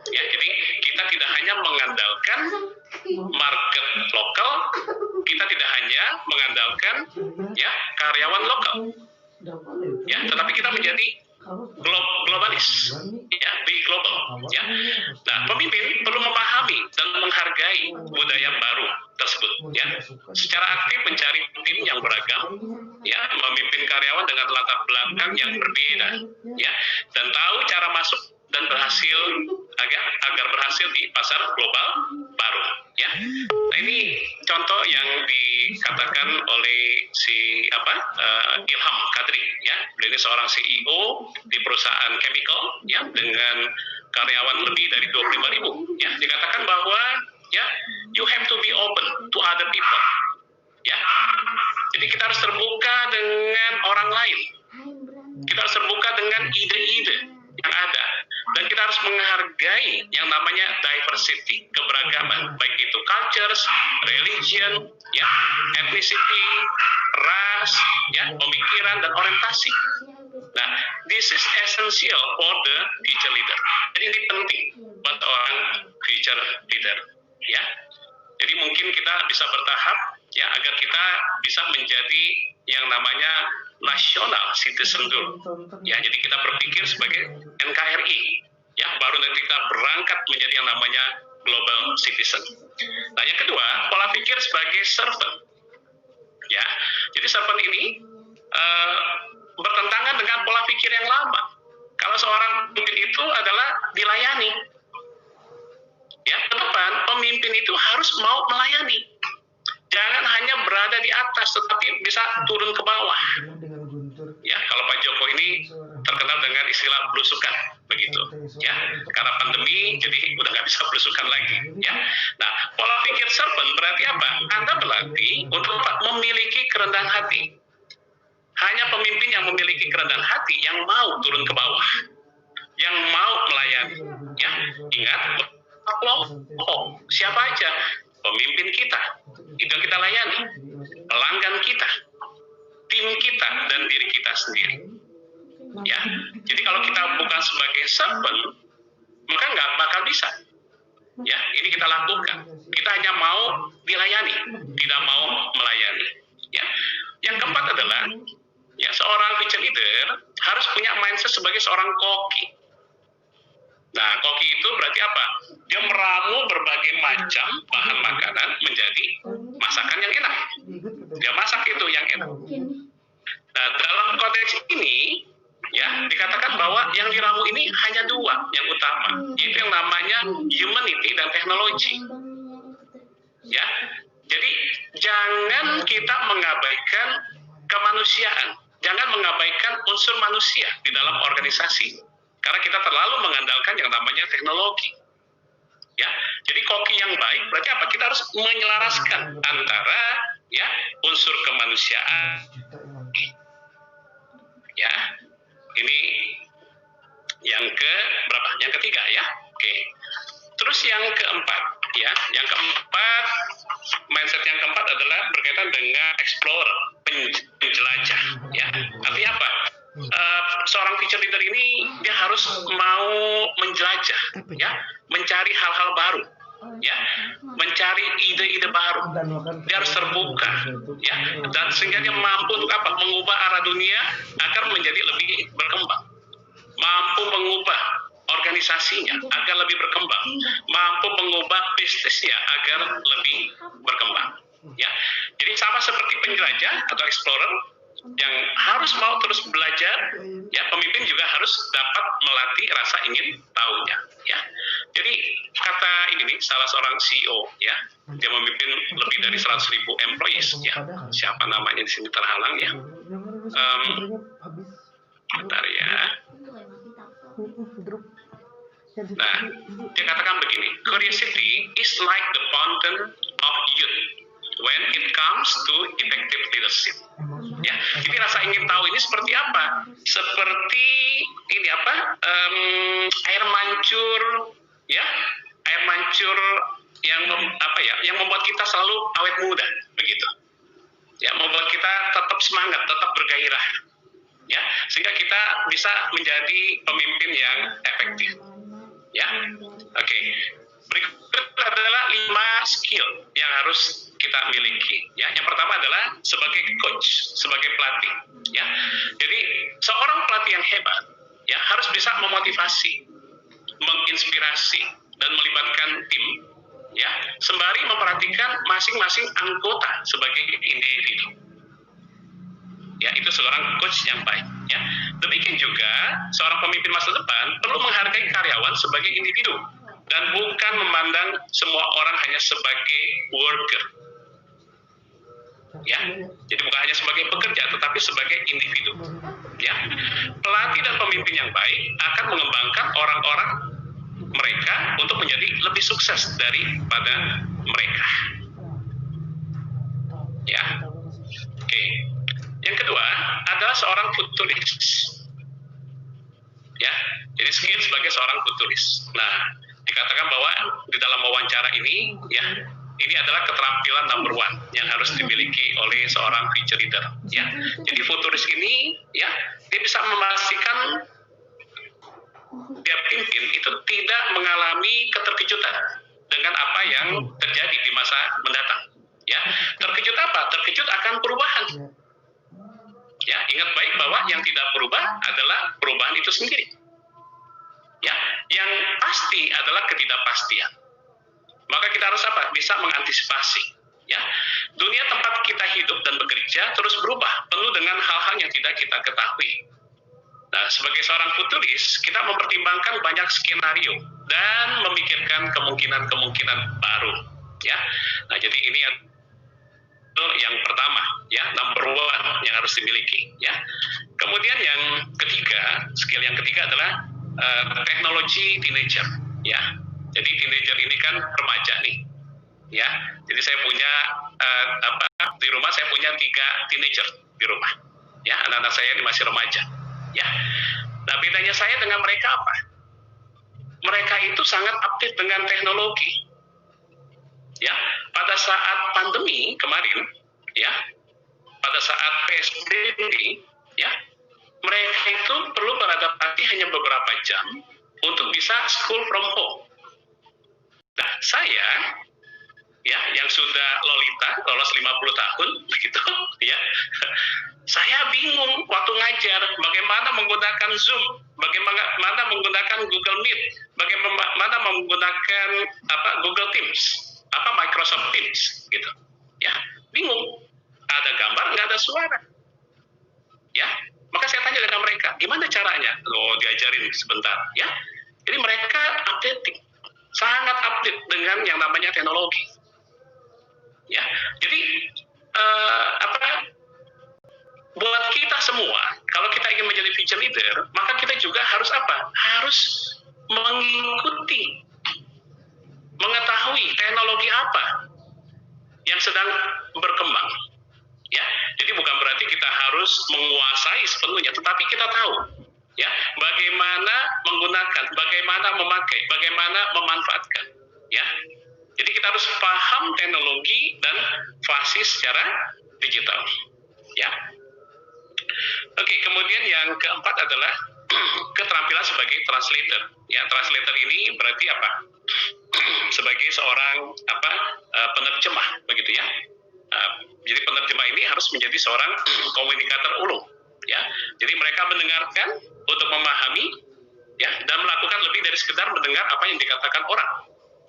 Ya, jadi kita tidak hanya mengandalkan market lokal, kita tidak hanya mengandalkan, ya, karyawan lokal, ya, tetapi kita menjadi globalis, ya, di global, ya. Nah, pemimpin perlu memahami dan menghargai budaya baru tersebut, ya, secara aktif mencari tim yang beragam, ya, memimpin karyawan dengan latar belakang yang berbeda, ya, dan tahu cara masuk dan berhasil agar berhasil di pasar global baru, ya. Nah, ini contoh yang dikatakan oleh si Ilham Kadri, ya. Beliau ini seorang CEO di perusahaan chemical, ya, dengan karyawan lebih dari 25.000, ya. Dikatakan bahwa, ya, you have to be open to other people, ya. Jadi kita harus terbuka dengan orang lain, kita harus terbuka dengan ide-ide yang ada, dan kita harus menghargai yang namanya diversity, keberagaman, baik itu cultures, religion, ya, ethnicity, ras, ya, pemikiran dan orientasi. Nah, this is essential for the future leader. Jadi ini penting buat orang future leader, ya. Jadi mungkin kita bisa bertahap, ya, agar kita bisa menjadi yang namanya national citizen dulu, ya. Jadi kita berpikir sebagai NKRI, ya, baru nanti kita berangkat menjadi yang namanya global citizen. Nah, yang kedua, pola pikir sebagai servant, ya. Jadi servant ini bertentangan dengan pola pikir yang lama. Kalau seorang pemimpin itu adalah dilayani, ya, ke depan pemimpin itu harus mau melayani. Jangan hanya berada di atas, tetapi bisa turun ke bawah. Ya, kalau Pak Jokowi ini terkenal dengan istilah belusukan, begitu. Ya, karena pandemi, jadi udah nggak bisa belusukan lagi. Ya, nah, pola pikir servant berarti apa? Anda berlatih untuk memiliki kerendahan hati. Hanya pemimpin yang memiliki kerendahan hati yang mau turun ke bawah, yang mau melayani. Ya, ingat, siapa aja pemimpin kita, itu yang kita layani, pelanggan kita, tim kita, dan diri kita sendiri. Ya, jadi kalau kita bukan sebagai servant, maka nggak bakal bisa. Ya, ini kita lakukan. Kita hanya mau dilayani, tidak mau melayani. Ya, yang keempat adalah, ya, seorang future leader harus punya mindset sebagai seorang koki. Nah, koki itu berarti apa? Dia meramu berbagai macam bahan makanan menjadi masakan yang enak. Dia masak itu yang enak. Nah, dalam konteks ini, ya, dikatakan bahwa yang diramu ini hanya dua yang utama, yaitu yang namanya humanity dan teknologi. Ya, jadi jangan kita mengabaikan kemanusiaan, jangan mengabaikan unsur manusia di dalam organisasi, karena kita terlalu mengandalkan yang namanya teknologi. Ya, jadi koki yang baik berarti apa? Kita harus menyelaraskan antara ya unsur kemanusiaan. Ya, ini yang ke berapa? Yang ketiga ya. Oke. Terus yang keempat ya, yang keempat mindset yang keempat adalah berkaitan dengan explorer, penjelajah. Ya, artinya apa? Seorang teacher leader ini dia harus mau menjelajah, ya, mencari hal-hal baru, ya, mencari ide-ide baru. Dia harus terbuka, ya, dan sehingga dia mampu untuk apa? Mengubah arah dunia agar menjadi lebih berkembang, mampu mengubah organisasinya agar lebih berkembang, mampu mengubah bisnisnya agar lebih berkembang. Ya, jadi sama seperti penjelajah atau explorer yang harus mau terus belajar, ya pemimpin juga harus dapat melatih rasa ingin tahunya. Ya, jadi kata ini nih salah seorang CEO, ya, dia memimpin lebih dari 100.000 employees, ya, siapa namanya di sini terhalang ya. Bentar ya. Nah, dia katakan begini, curiosity is like the fountain of youth when it comes to effective leadership. Ya, jadi rasa ingin tahu ini seperti apa? Seperti ini apa? Air mancur, ya, air mancur yang yang membuat kita selalu awet muda, begitu. Ya, membuat kita tetap semangat, tetap bergairah. Ya, sehingga kita bisa menjadi pemimpin yang efektif. Ya, oke. Berikut adalah 5 skill yang harus kita miliki. Ya, yang pertama adalah sebagai coach, sebagai pelatih. Ya, jadi seorang pelatih yang hebat, ya harus bisa memotivasi, menginspirasi, dan melibatkan tim. Ya, sembari memperhatikan masing-masing anggota sebagai individu. Ya, itu seorang coach yang baik. Ya, demikian juga seorang pemimpin masa depan perlu menghargai karyawan sebagai individu dan bukan memandang semua orang hanya sebagai worker. Ya, jadi bukan hanya sebagai pekerja, tetapi sebagai individu. Ya, pelatih dan pemimpin yang baik akan mengembangkan orang-orang mereka untuk menjadi lebih sukses daripada mereka. Ya, oke. Yang kedua adalah seorang futuris. Ya, jadi skill sebagai seorang futuris. Nah, dikatakan bahwa di dalam wawancara ini, ya, ini adalah keterampilan number 1 yang harus dimiliki oleh seorang future leader. Ya, jadi futuris ini, ya, dia bisa memastikan dia pimpin itu tidak mengalami keterkejutan dengan apa yang terjadi di masa mendatang. Ya, terkejut apa? Terkejut akan perubahan. Ya, ingat baik bahwa yang tidak berubah adalah perubahan itu sendiri. Ya, yang pasti adalah ketidakpastian. Maka kita harus apa? Bisa mengantisipasi. Ya, dunia tempat kita hidup dan bekerja terus berubah, penuh dengan hal-hal yang tidak kita ketahui. Nah, sebagai seorang futuris, kita mempertimbangkan banyak skenario dan memikirkan kemungkinan-kemungkinan baru. Ya, nah jadi ini yang pertama, ya, number 1 yang harus dimiliki. Ya, kemudian yang ketiga, skill yang ketiga adalah teknologi teenager. Ya, jadi teenager ini kan remaja nih. Ya, jadi saya punya di rumah saya punya 3 teenager di rumah. Ya, anak-anak saya ini masih remaja. Ya, nah bedanya saya dengan mereka apa? Mereka itu sangat aktif dengan teknologi. Ya, pada saat pandemi kemarin, ya, pada saat PSBB, ya, mereka itu perlu beradaptasi hanya beberapa jam untuk bisa school from home. Nah, saya, ya, yang sudah lolita, lolos 50 tahun, begitu, ya, saya bingung waktu ngajar bagaimana menggunakan Zoom, bagaimana menggunakan Google Meet, bagaimana menggunakan Google Teams, Microsoft Teams, gitu. Ya, bingung. Ada gambar, nggak ada suara. Ya, maka saya tanya saja dengan mereka. Gimana caranya? Diajarin sebentar, ya. Jadi mereka updating, sangat update dengan yang namanya teknologi. Ya, jadi buat kita semua, kalau kita ingin menjadi future leader, maka kita juga harus apa? Harus mengikuti, mengetahui teknologi apa yang sedang berkembang. Ya, jadi bukan berarti kita harus menguasai sepenuhnya, tetapi kita tahu, ya, bagaimana menggunakan, bagaimana memakai, bagaimana memanfaatkan. Ya, jadi kita harus paham teknologi dan fasih secara digital. Ya. Oke, kemudian yang keempat adalah keterampilan sebagai translator. Ya, translator ini berarti apa? Sebagai seorang penerjemah, begitu ya. Jadi penerjemah ini harus menjadi seorang komunikator ulung. Ya, jadi mereka mendengarkan untuk memahami, ya, dan melakukan lebih dari sekedar mendengar apa yang dikatakan orang.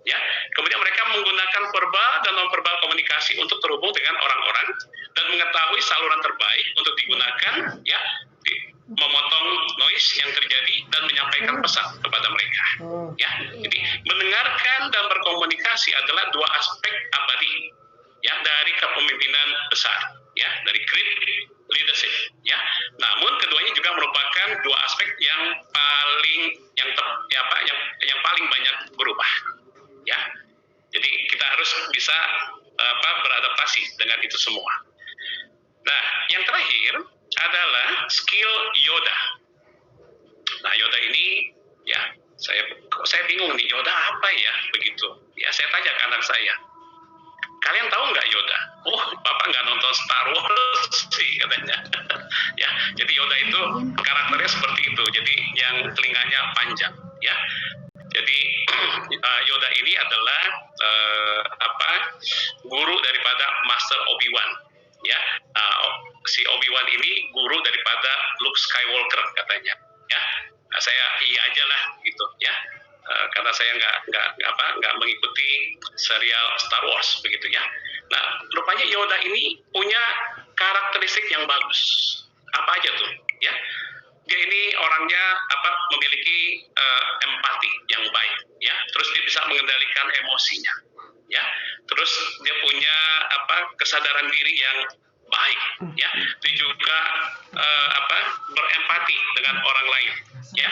Ya, kemudian mereka menggunakan verbal dan non-verbal komunikasi untuk terhubung dengan orang-orang dan mengetahui saluran terbaik untuk digunakan, ya, memotong noise yang terjadi dan menyampaikan pesan kepada mereka. Ya, jadi mendengarkan dan berkomunikasi adalah dua aspek abadi, ya, dari kepemimpinan besar, ya, dari great leadership. Ya, namun keduanya juga merupakan dua aspek yang paling banyak berubah. Ya, jadi kita harus bisa beradaptasi dengan itu semua. Nah, yang terakhir adalah skill Yoda. Nah, Yoda ini, ya, saya bingung nih, Yoda apa ya, begitu. Ya, saya tanya ke anak saya, kalian tahu nggak Yoda? Oh, Bapak nggak nonton Star Wars sih, katanya. Ya, jadi Yoda itu karakternya seperti itu, jadi yang telinganya panjang, ya. Jadi Yoda ini adalah guru daripada Master Obi-Wan, ya. Si Obi-Wan ini guru daripada Luke Skywalker, katanya, ya. Nah, saya iya aja lah gitu, ya. Karena saya nggak mengikuti serial Star Wars, begitu ya. Nah, rupanya Yoda ini punya karakteristik yang bagus. Apa aja tuh, ya? Dia ini orangnya memiliki empati yang baik, ya. Terus dia bisa mengendalikan emosinya, ya. Terus dia punya kesadaran diri yang baik, ya. Dia juga berempati dengan orang lain, ya,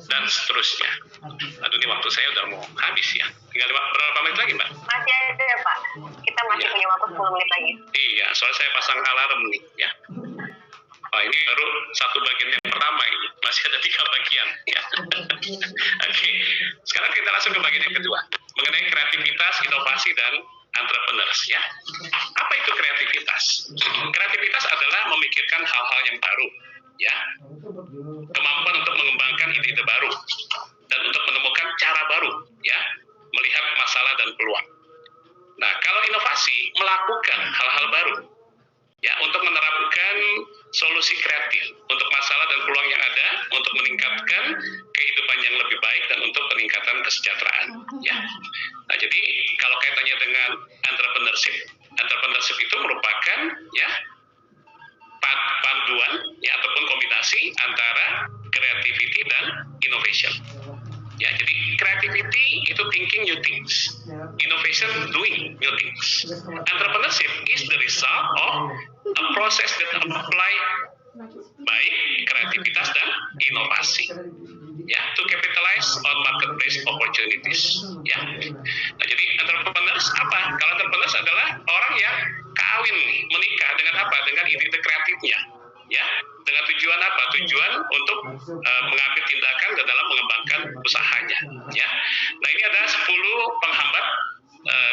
dan seterusnya. Aduh, ini waktu saya udah mau habis ya. Tinggal berapa menit lagi, Mbak? Masih ada, Pak. Kita masih punya waktu 10 menit lagi. Iya, soalnya saya pasang alarm nih, ya. Oh, ini baru satu bagian yang pertama ini. Masih ada 3 bagian, ya. Oke, sekarang kita langsung ke bagian yang kedua. Mengenai kreativitas, inovasi, dan entrepreneurs, ya. Apa itu kreativitas? Kreativitas adalah memikirkan hal-hal yang baru, ya. Kemampuan untuk mengembangkan ide-ide baru dan untuk menemukan cara baru, ya, melihat masalah dan peluang. Nah, kalau inovasi melakukan hal-hal baru, ya, untuk menerapkan solusi kreatif untuk masalah dan peluang yang ada, untuk meningkatkan kehidupan yang lebih baik dan untuk peningkatan kesejahteraan, ya. Nah, jadi kalau kaitannya dengan entrepreneurship itu merupakan, ya, panduan, ya, ataupun kombinasi antara creativity dan innovation. Ya, jadi creativity itu thinking new things, innovation doing new things. Entrepreneurship is the result of a process that apply baik kreativitas dan inovasi, ya, to capitalize on marketplace opportunities, ya. Nah, jadi entrepreneurs apa? Kalau entrepreneurs adalah orang yang kawin nih, menikah dengan apa? Dengan ide-ide kreatifnya, ya. Dengan tujuan apa? Tujuan untuk mengambil tindakan dan dalam mengembangkan usahanya, ya. Nah, ini ada 10 penghambat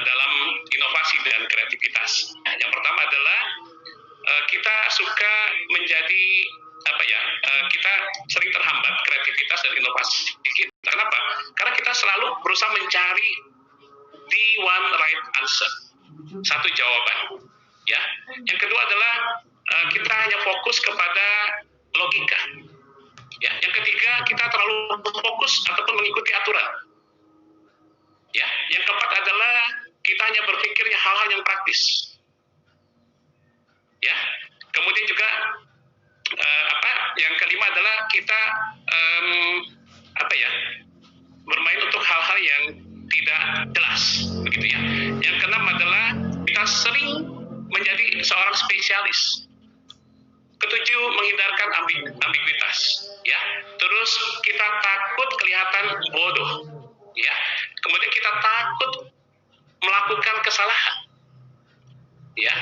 dalam inovasi dan kreativitas. Yang pertama adalah kita suka menjadi kita sering terhambat kreativitas dan inovasi kita. Kenapa? Karena kita selalu berusaha mencari the one right answer, satu jawaban, ya. Yang kedua adalah kita hanya fokus kepada logika, ya. Yang ketiga, kita terlalu fokus ataupun mengikuti aturan, ya. Yang keempat adalah kita hanya berpikirnya hal-hal yang praktis, ya. Kemudian juga yang kelima adalah kita bermain untuk hal-hal yang tidak jelas, begitu ya. Yang keenam adalah kita sering menjadi seorang spesialis. Ketujuh, menghindarkan ambiguitas, ya. Terus kita takut kelihatan bodoh, ya. Kemudian kita takut melakukan kesalahan, ya.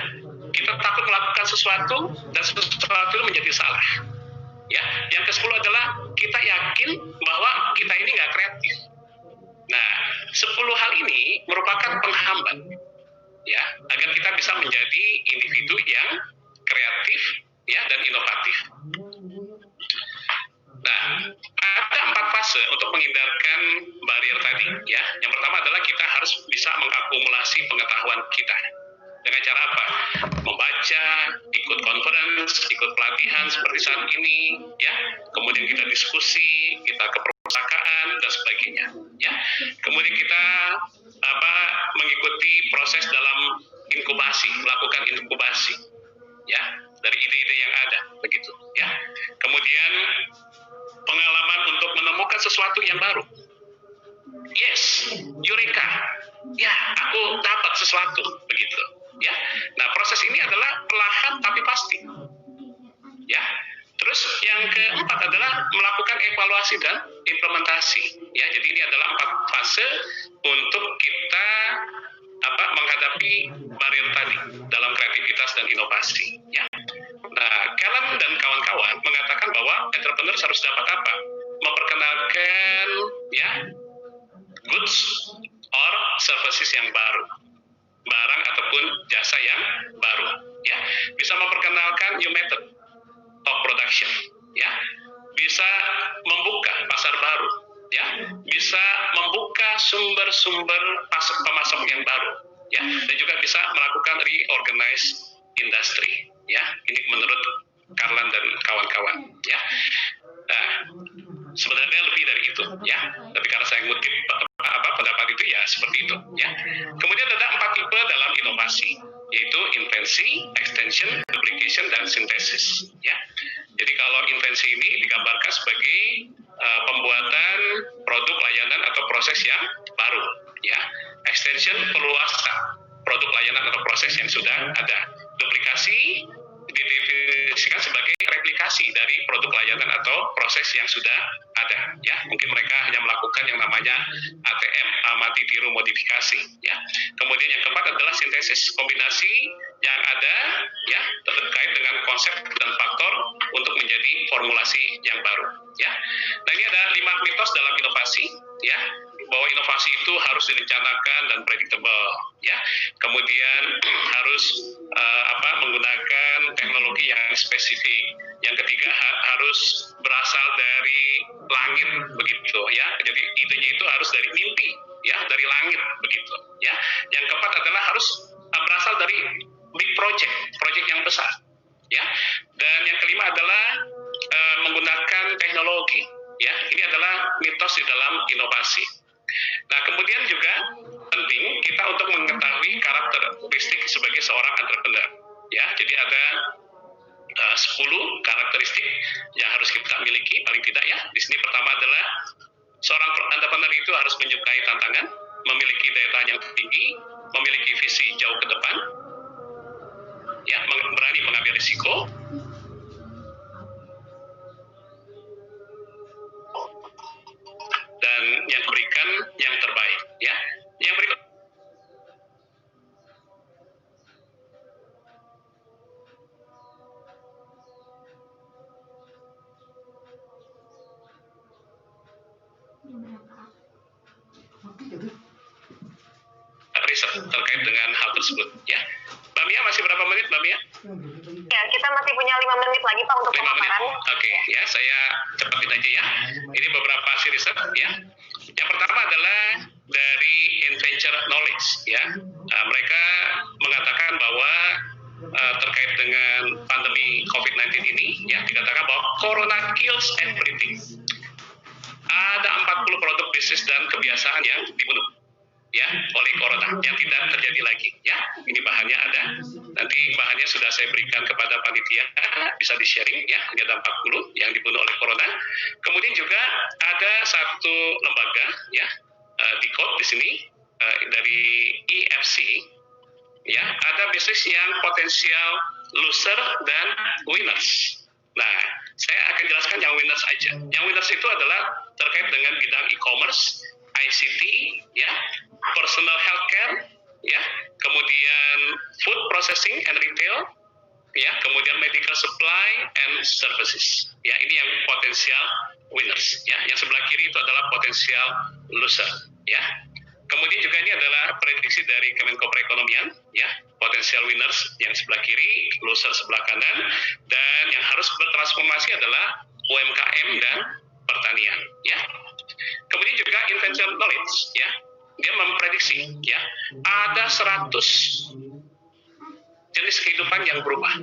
Kita takut melakukan sesuatu dan sesuatu itu menjadi salah, ya. Yang ke-10 adalah kita yakin bahwa kita ini nggak kreatif. Nah, 10 hal ini merupakan penghambat, ya, agar kita bisa menjadi individu yang kreatif, ya, dan inovatif. Nah, ada 4 fase untuk menghindarkan barrier tadi, ya. Yang pertama adalah kita harus bisa mengakumulasi pengetahuan kita. Dengan cara apa? Membaca, ikut conference, ikut pelatihan seperti saat ini, ya. Kemudian kita diskusi, kita ke perpustakaan dan sebagainya, ya. Kemudian kita mengikuti proses dalam inkubasi, melakukan inkubasi, ya, dari ide-ide yang ada, begitu, ya. Kemudian pengalaman untuk menemukan sesuatu yang baru. Yes, eureka, ya, aku dapat sesuatu, begitu, ya. Nah, proses ini adalah perlahan tapi pasti, ya. Terus yang keempat adalah melakukan evaluasi dan implementasi, ya. Jadi ini adalah 4 fase untuk kita menghadapi barrier tadi dalam kreativitas dan inovasi, ya. Nah, Calum dan kawan-kawan mengatakan bahwa entrepreneur harus dapat apa? Memperkenalkan, ya, goods or services yang baru, barang ataupun jasa yang baru, ya. Bisa memperkenalkan new method of production, ya. Bisa membuka pasar baru, ya. Bisa membuka sumber-sumber pemasok yang baru, ya. Dan juga bisa melakukan reorganize industry, ya. Ini menurut Karlan dan kawan-kawan, ya. Nah, sebenarnya lebih dari itu, ya. Tapi karena saya ngutip pendapat itu, ya seperti itu, ya. Kemudian ada 4 tipe dalam inovasi, yaitu invensi, extension, duplication, dan sintesis, ya. Jadi kalau invensi ini digambarkan sebagai pembuatan produk, layanan, atau proses yang baru, ya. Extension, perluasan produk, layanan, atau proses yang sudah ada. Duplikasi didefinisikan sebagai replikasi dari produk, layanan, atau proses yang sudah ada, ya. Mungkin mereka hanya melakukan yang namanya ATM, amati, tiru, modifikasi, ya. Kemudian yang keempat adalah sintesis, kombinasi yang ada, ya, terkait dengan konsep dan faktor untuk menjadi formulasi yang baru, ya. Nah, ini ada 5 mitos dalam inovasi, ya, bahwa inovasi itu harus direncanakan dan predictable, ya. Kemudian harus menggunakan teknologi yang spesifik. Yang ketiga harus berasal dari langit, begitu, ya. Jadi idenya itu harus dari mimpi, ya, dari langit, begitu, ya. Yang keempat adalah harus berasal dari big project yang besar, ya. Dan yang kelima adalah menggunakan teknologi, ya. Ini adalah mitos di dalam inovasi. Nah, kemudian juga penting kita untuk mengetahui karakteristik sebagai seorang entrepreneur, ya. Jadi ada 10 karakteristik yang harus kita miliki paling tidak, ya. Di sini pertama adalah seorang entrepreneur itu harus menyukai tantangan, memiliki daya tahan yang tinggi, memiliki visi jauh ke depan, ya, berani mengambil risiko, dan yang berikan yang terbaik, ya. Yang berikut riset terkait dengan hal tersebut, ya. Mbak Mia, masih berapa menit, Mbak Mia? Ya, kita masih punya 5 menit lagi, Pak, untuk 5 menit. pemaparan. Oke, ya, saya cepatin aja, ya. Ini beberapa hasil riset, ya. Yang pertama adalah dari Inventure Knowledge, ya. Mereka mengatakan bahwa terkait dengan pandemi COVID-19 ini, ya, dikatakan bahwa Corona kills everything. Ada 40 produk bisnis dan kebiasaan yang dibunuh. ya oleh corona, yang tidak terjadi lagi ya. Ini bahannya ada, nanti bahannya sudah saya berikan kepada panitia, bisa di sharing ya. Ini ada 40 yang dibunuh oleh corona. Kemudian juga ada satu lembaga ya, di code di sini dari EFC ya, ada bisnis yang potensial loser dan winners. Nah, saya akan jelaskan yang winners aja. Yang winners itu adalah terkait dengan bidang e-commerce, ICT, ya, personal healthcare, ya, kemudian food processing and retail, ya, kemudian medical supply and services. Ya, ini yang potensial winners. Ya, yang sebelah kiri itu adalah potensial loser. Ya. Kemudian juga ini adalah prediksi dari Kemenko Perekonomian, ya, potensial winners yang sebelah kiri, loser sebelah kanan, dan yang harus bertransformasi adalah UMKM dan pertanian, ya. Kemudian juga invention knowledge, ya, dia memprediksi, ya, ada 100 jenis kehidupan yang berubah,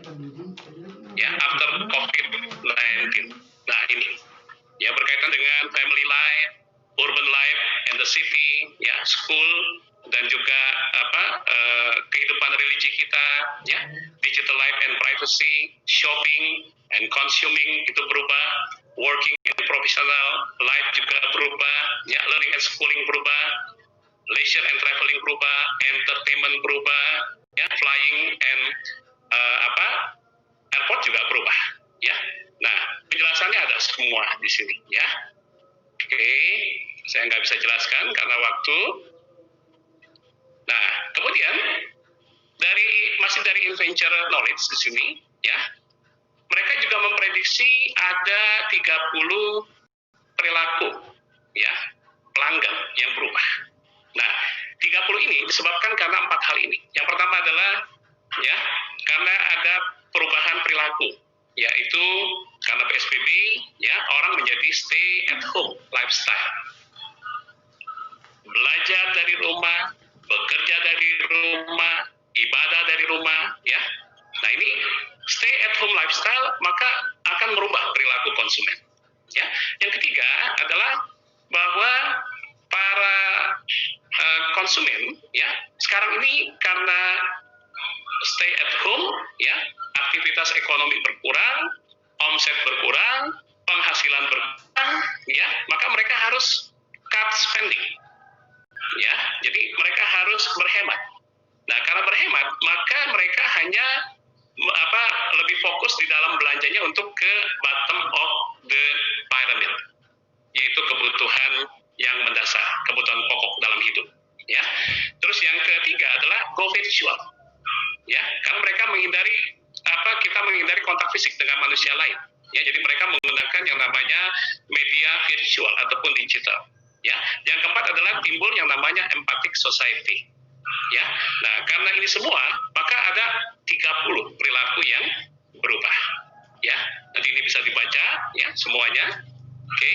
ya, after COVID-19. Nah ini, ya, berkaitan dengan family life, urban life and the city, ya, school, dan juga kehidupan religi kita, ya, digital life and privacy, shopping and consuming itu berubah, working and professional life juga berubah, ya, learning and schooling berubah, leisure and traveling berubah, entertainment berubah, ya, flying and airport juga berubah, ya. Nah, penjelasannya ada semua di sini, ya. Oke, saya nggak bisa jelaskan karena waktu. Nah, kemudian masih dari inventor knowledge di sini, ya, mereka juga memprediksi ada 30 perilaku, ya, pelanggan yang berubah. Nah, 30 ini disebabkan karena 4 hal ini. Yang pertama adalah, ya, karena ada perubahan perilaku, yaitu karena PSBB, ya, orang menjadi stay at home lifestyle. Belajar dari rumah, bekerja dari rumah, ibadah dari rumah, ya. Nah, ini stay at home lifestyle maka akan merubah perilaku konsumen, ya. Yang ketiga adalah bahwa para konsumen, ya, sekarang ini karena stay at home, ya, aktivitas ekonomi berkurang, omset berkurang, penghasilan berkurang, ya, maka mereka harus cut spending, ya, jadi mereka harus berhemat. Nah, karena berhemat, maka mereka hanya lebih fokus di dalam belanjanya untuk ke bottom of the pyramid, yaitu kebutuhan yang mendasar, kebutuhan pokok dalam hidup, ya. Terus yang ketiga adalah go virtual, ya, karena mereka kita menghindari kontak fisik dengan manusia lain, ya, jadi mereka menggunakan yang namanya media virtual ataupun digital, ya. Yang keempat adalah timbul yang namanya empathic society, ya. Nah, karena ini semua maka ada 30 perilaku yang berubah, ya. Nanti ini bisa dibaca, ya, semuanya. Oke,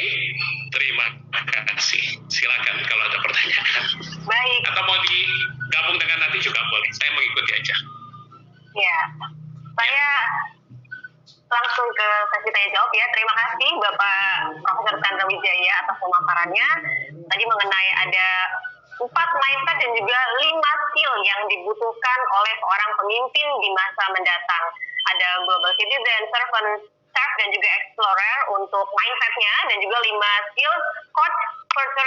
terima kasih. Silakan kalau ada pertanyaan. Baik. Atau mau digabung dengan nanti juga boleh. Saya mengikuti aja. Ya, saya langsung ke sesi tanya jawab, ya. Terima kasih Bapak Profesor Chandra Wijaya atas pemaparannya. Tadi mengenai ada 4 mindset dan juga 5 skill yang dibutuhkan oleh seorang pemimpin di masa mendatang. Ada global citizen, servant, chef, dan juga explorer untuk mindsetnya, dan juga 5 skill, coach,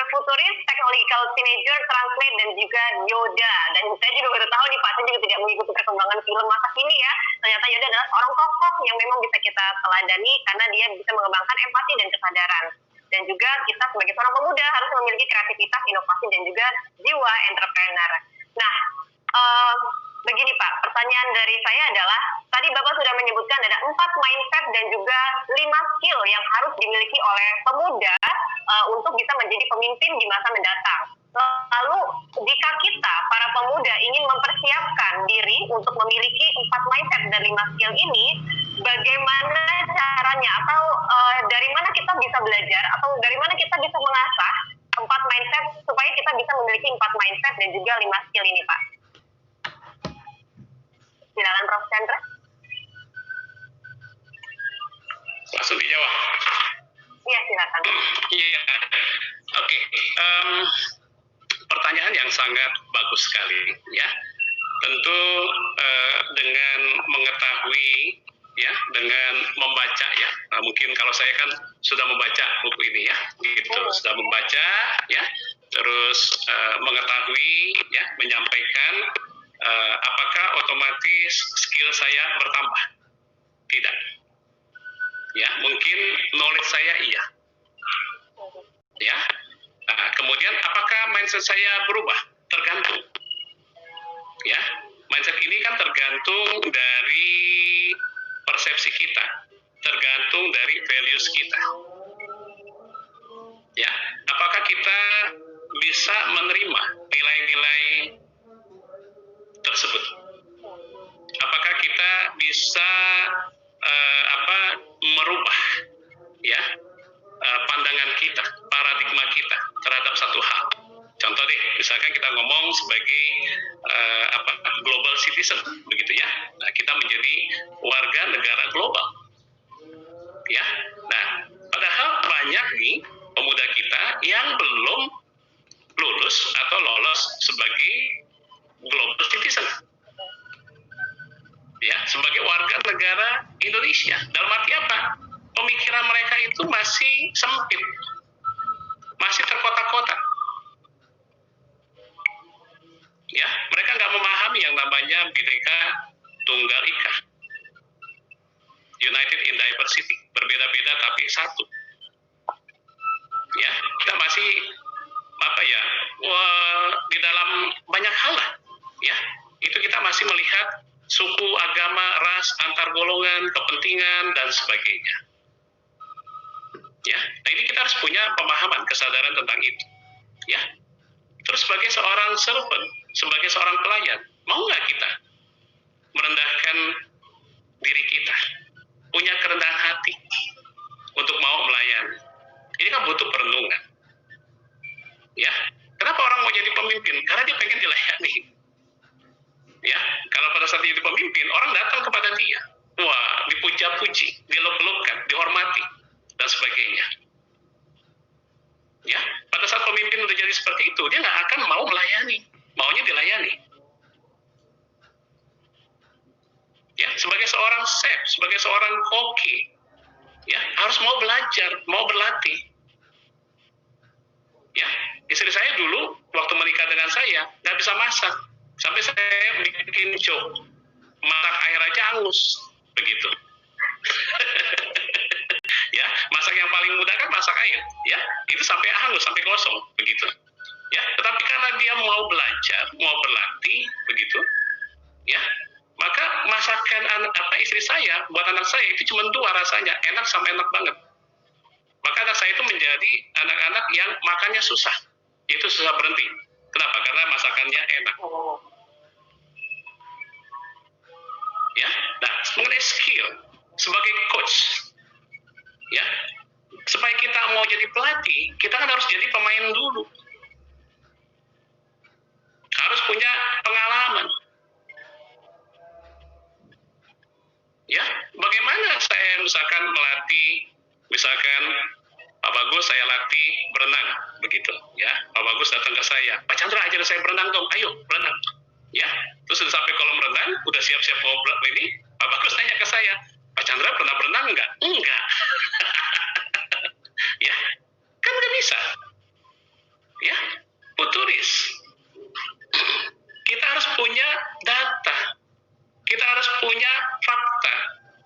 futurist, technological teenager, translate, dan juga Yoda. Dan saya juga baru tahu nih Pak, saya juga tidak mengikuti perkembangan film masa kini, ya. Ternyata Yoda adalah seorang tokoh yang memang bisa kita teladani karena dia bisa mengembangkan empati dan kesadaran. Dan juga kita sebagai seorang pemuda harus memiliki kreativitas, inovasi, dan juga jiwa entrepreneur. Nah, begini Pak, pertanyaan dari saya adalah, tadi Bapak sudah menyebutkan ada 4 mindset dan juga 5 skill yang harus dimiliki oleh pemuda untuk bisa menjadi pemimpin di masa mendatang. Lalu, jika kita, para pemuda, ingin mempersiapkan diri untuk memiliki 4 mindset dan 5 skill ini, bagaimana caranya? Atau dari mana kita bisa belajar? Atau dari mana kita bisa mengasah 4 mindset supaya kita bisa memiliki 4 mindset dan juga 5 skill ini, Pak? Silakan Prof. Chandra. Langsung dijawab. Iya, silakan. Iya. Oke. pertanyaan yang sangat bagus sekali, ya. Tentu dengan mengetahui, ya, dengan membaca, ya. Nah, mungkin kalau saya kan sudah membaca buku ini, ya, gitu, sudah membaca, ya, terus mengetahui, ya, menyampaikan, apakah otomatis skill saya bertambah? Tidak. Ya, mungkin knowledge saya iya. Ya. Nah, kemudian apakah mindset saya berubah? Tergantung. Ya, mindset ini kan tergantung dari persepsi kita, tergantung dari values kita. Ya, apakah kita bisa menerima nilai-nilai tersebut? Apakah kita bisa merubah, ya, pandangan kita, paradigma kita terhadap satu hal? Contoh deh, misalkan kita ngomong sebagai global citizen, begitu ya. Nah, kita menjadi warga negara global, ya. Nah, padahal banyak nih pemuda kita yang belum lulus atau lolos sebagai global citizen, ya, sebagai warga negara Indonesia. Dalam arti apa? Pemikiran mereka itu masih sempit, masih terkotak-kotak. Ya, mereka nggak memahami yang namanya Bhinneka Tunggal Ika, United in Diversity, berbeda-beda tapi satu. Ya, kita masih di dalam banyak hal lah, ya, itu kita masih melihat suku, agama, ras, antar golongan, kepentingan dan sebagainya. Ya, nah ini kita harus punya pemahaman, kesadaran tentang itu. Ya, terus sebagai seorang servant, sebagai seorang pelayan, mau nggak kita merendahkan diri kita, punya kerendahan hati untuk mau melayani? Ini kan butuh perenungan. Ya, kenapa orang mau jadi pemimpin? Karena dia pengen dilayani. Ya, kalau pada saat dia jadi pemimpin, orang datang kepada dia, wah, dipuja-puji, diluk-lukkan, dihormati, dan sebagainya. Ya, pada saat pemimpin udah jadi seperti itu, dia nggak akan mau melayani, maunya dilayani. Ya, sebagai seorang chef, sebagai seorang koki, ya, harus mau belajar, mau berlatih. Ya, istri saya dulu waktu menikah dengan saya nggak bisa masak, sampai saya bikin joke, masak air aja angus, begitu. Ya, masak yang paling mudah kan masak air, ya, itu sampai hangus, sampai gosong, begitu. Ya, tetapi karena dia mau belajar, mau berlatih, begitu, ya, maka masakan istri saya buat anak saya itu cuma dua rasanya, enak sama enak banget. Maka anak saya itu menjadi anak-anak yang makannya susah, itu susah berhenti. Kenapa? Karena masakannya enak. Ya, nah, mengenai skill sebagai coach, ya, supaya kita mau jadi pelatih, kita kan harus jadi pemain dulu, harus punya pengalaman. Ya, bagaimana saya misalkan melatih, misalkan Pak Bagus saya latih berenang, begitu, ya. Pak Bagus datang ke saya, Pak Chandra ajar saya berenang dong, ayo berenang. Ya, terus sudah sampai kolam renang, udah siap-siap mau ini, Pak Bagus tanya ke saya, Pak Chandra pernah berenang enggak? Enggak. Ya, kan nggak bisa. Ya, futuris. Kita harus punya data, kita harus punya fakta,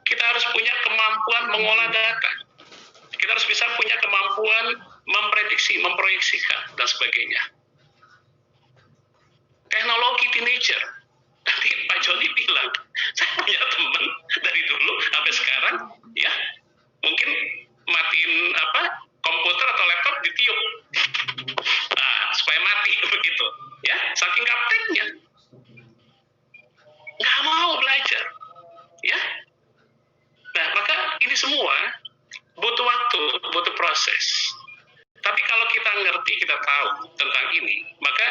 kita harus punya kemampuan mengolah data, kita harus bisa punya kemampuan memprediksi, memproyeksikan, dan sebagainya. Teknologi teenager. Tadi Pak Joni bilang, saya punya teman dari dulu sampai sekarang, ya, mungkin matiin komputer atau laptop ditiup, supaya mati, begitu, ya, saking gapteknya, nggak mau belajar, ya. Nah, maka ini semua butuh waktu, butuh proses. Tapi kalau kita ngerti, kita tahu tentang ini, maka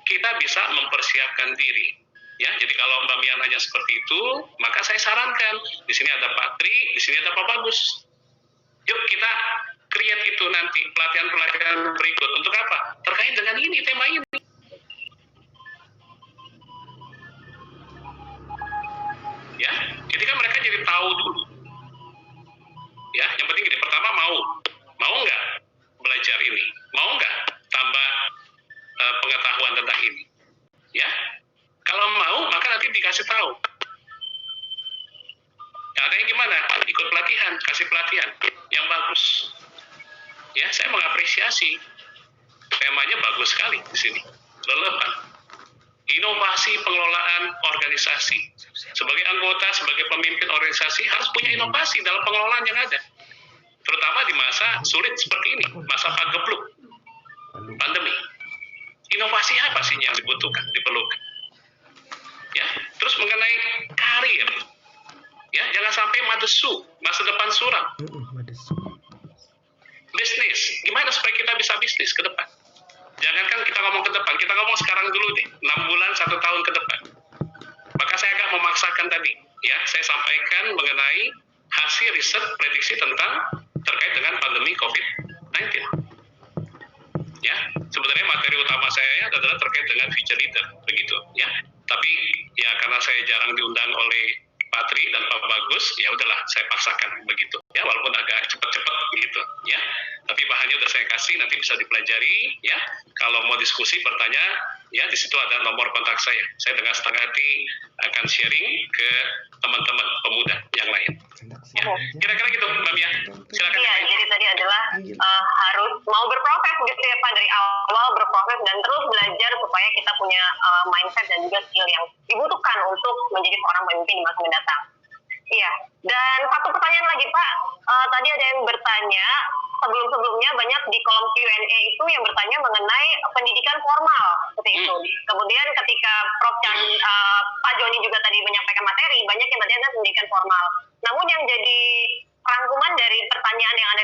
kita bisa mempersiapkan diri. Ya, jadi kalau Mbak Mia nanya seperti itu, maka saya sarankan, di sini ada Pak Tri, di sini ada Pak Bagus. Yuk kita create itu nanti, pelatihan-pelatihan berikut. Untuk apa? Terkait dengan ini, tema ini. Ya, jadi kan mereka jadi tahu dulu. Ya, yang penting gini, pertama mau nggak belajar ini, mau nggak tambah pengetahuan tentang ini. Ya, kalau mau maka nanti dikasih tahu. Ya, ada yang gimana? Ikut pelatihan, kasih pelatihan yang bagus. Ya, saya mengapresiasi. Temanya bagus sekali di sini, relevan. Inovasi pengelolaan organisasi. Sebagai anggota, sebagai pemimpin organisasi harus punya inovasi dalam pengelolaan yang ada. Terutama di masa sulit seperti ini, masa pagebluk, pandemi. Inovasi apa sih yang diperlukan? Ya, terus mengenai karir. Ya, jangan sampai madesu, masa depan suram. Bisnis, gimana supaya kita bisa bisnis ke depan? Jangankan kita ngomong ke depan, kita ngomong sekarang dulu deh, 6 bulan, 1 tahun ke depan. Maka saya agak memaksakan tadi, ya, saya sampaikan mengenai hasil riset prediksi terkait dengan pandemi COVID-19. Ya, sebenarnya materi utama saya adalah terkait dengan future leader, begitu, ya. Tapi ya karena saya jarang diundang oleh Pak Tri dan Pak Bagus, ya udahlah saya paksakan begitu. Ya, walaupun agak cepat-cepat begitu, ya. Tapi bahannya udah saya kasih, nanti bisa dipelajari, ya. Kalau mau diskusi, bertanya, ya di situ ada nomor kontak saya. Saya dengan setengah hati akan sharing ke teman-teman pemuda yang lain. Ya, kira-kira gitu, Mbak Mia. Silakan. Iya, jadi tadi adalah harus mau berproses gitu ya Pak, dari awal berproses dan terus belajar supaya kita punya mindset dan juga skill yang dibutuhkan untuk menjadi seorang pemimpin di masa mendatang. Iya, dan satu pertanyaan lagi Pak, tadi ada yang bertanya, sebelum-sebelumnya banyak di kolom Q&A itu yang bertanya mengenai pendidikan formal, seperti itu. Kemudian ketika Pak Joni juga tadi menyampaikan materi, banyak yang bertanya tentang pendidikan formal. Namun yang jadi rangkuman dari pertanyaan yang ada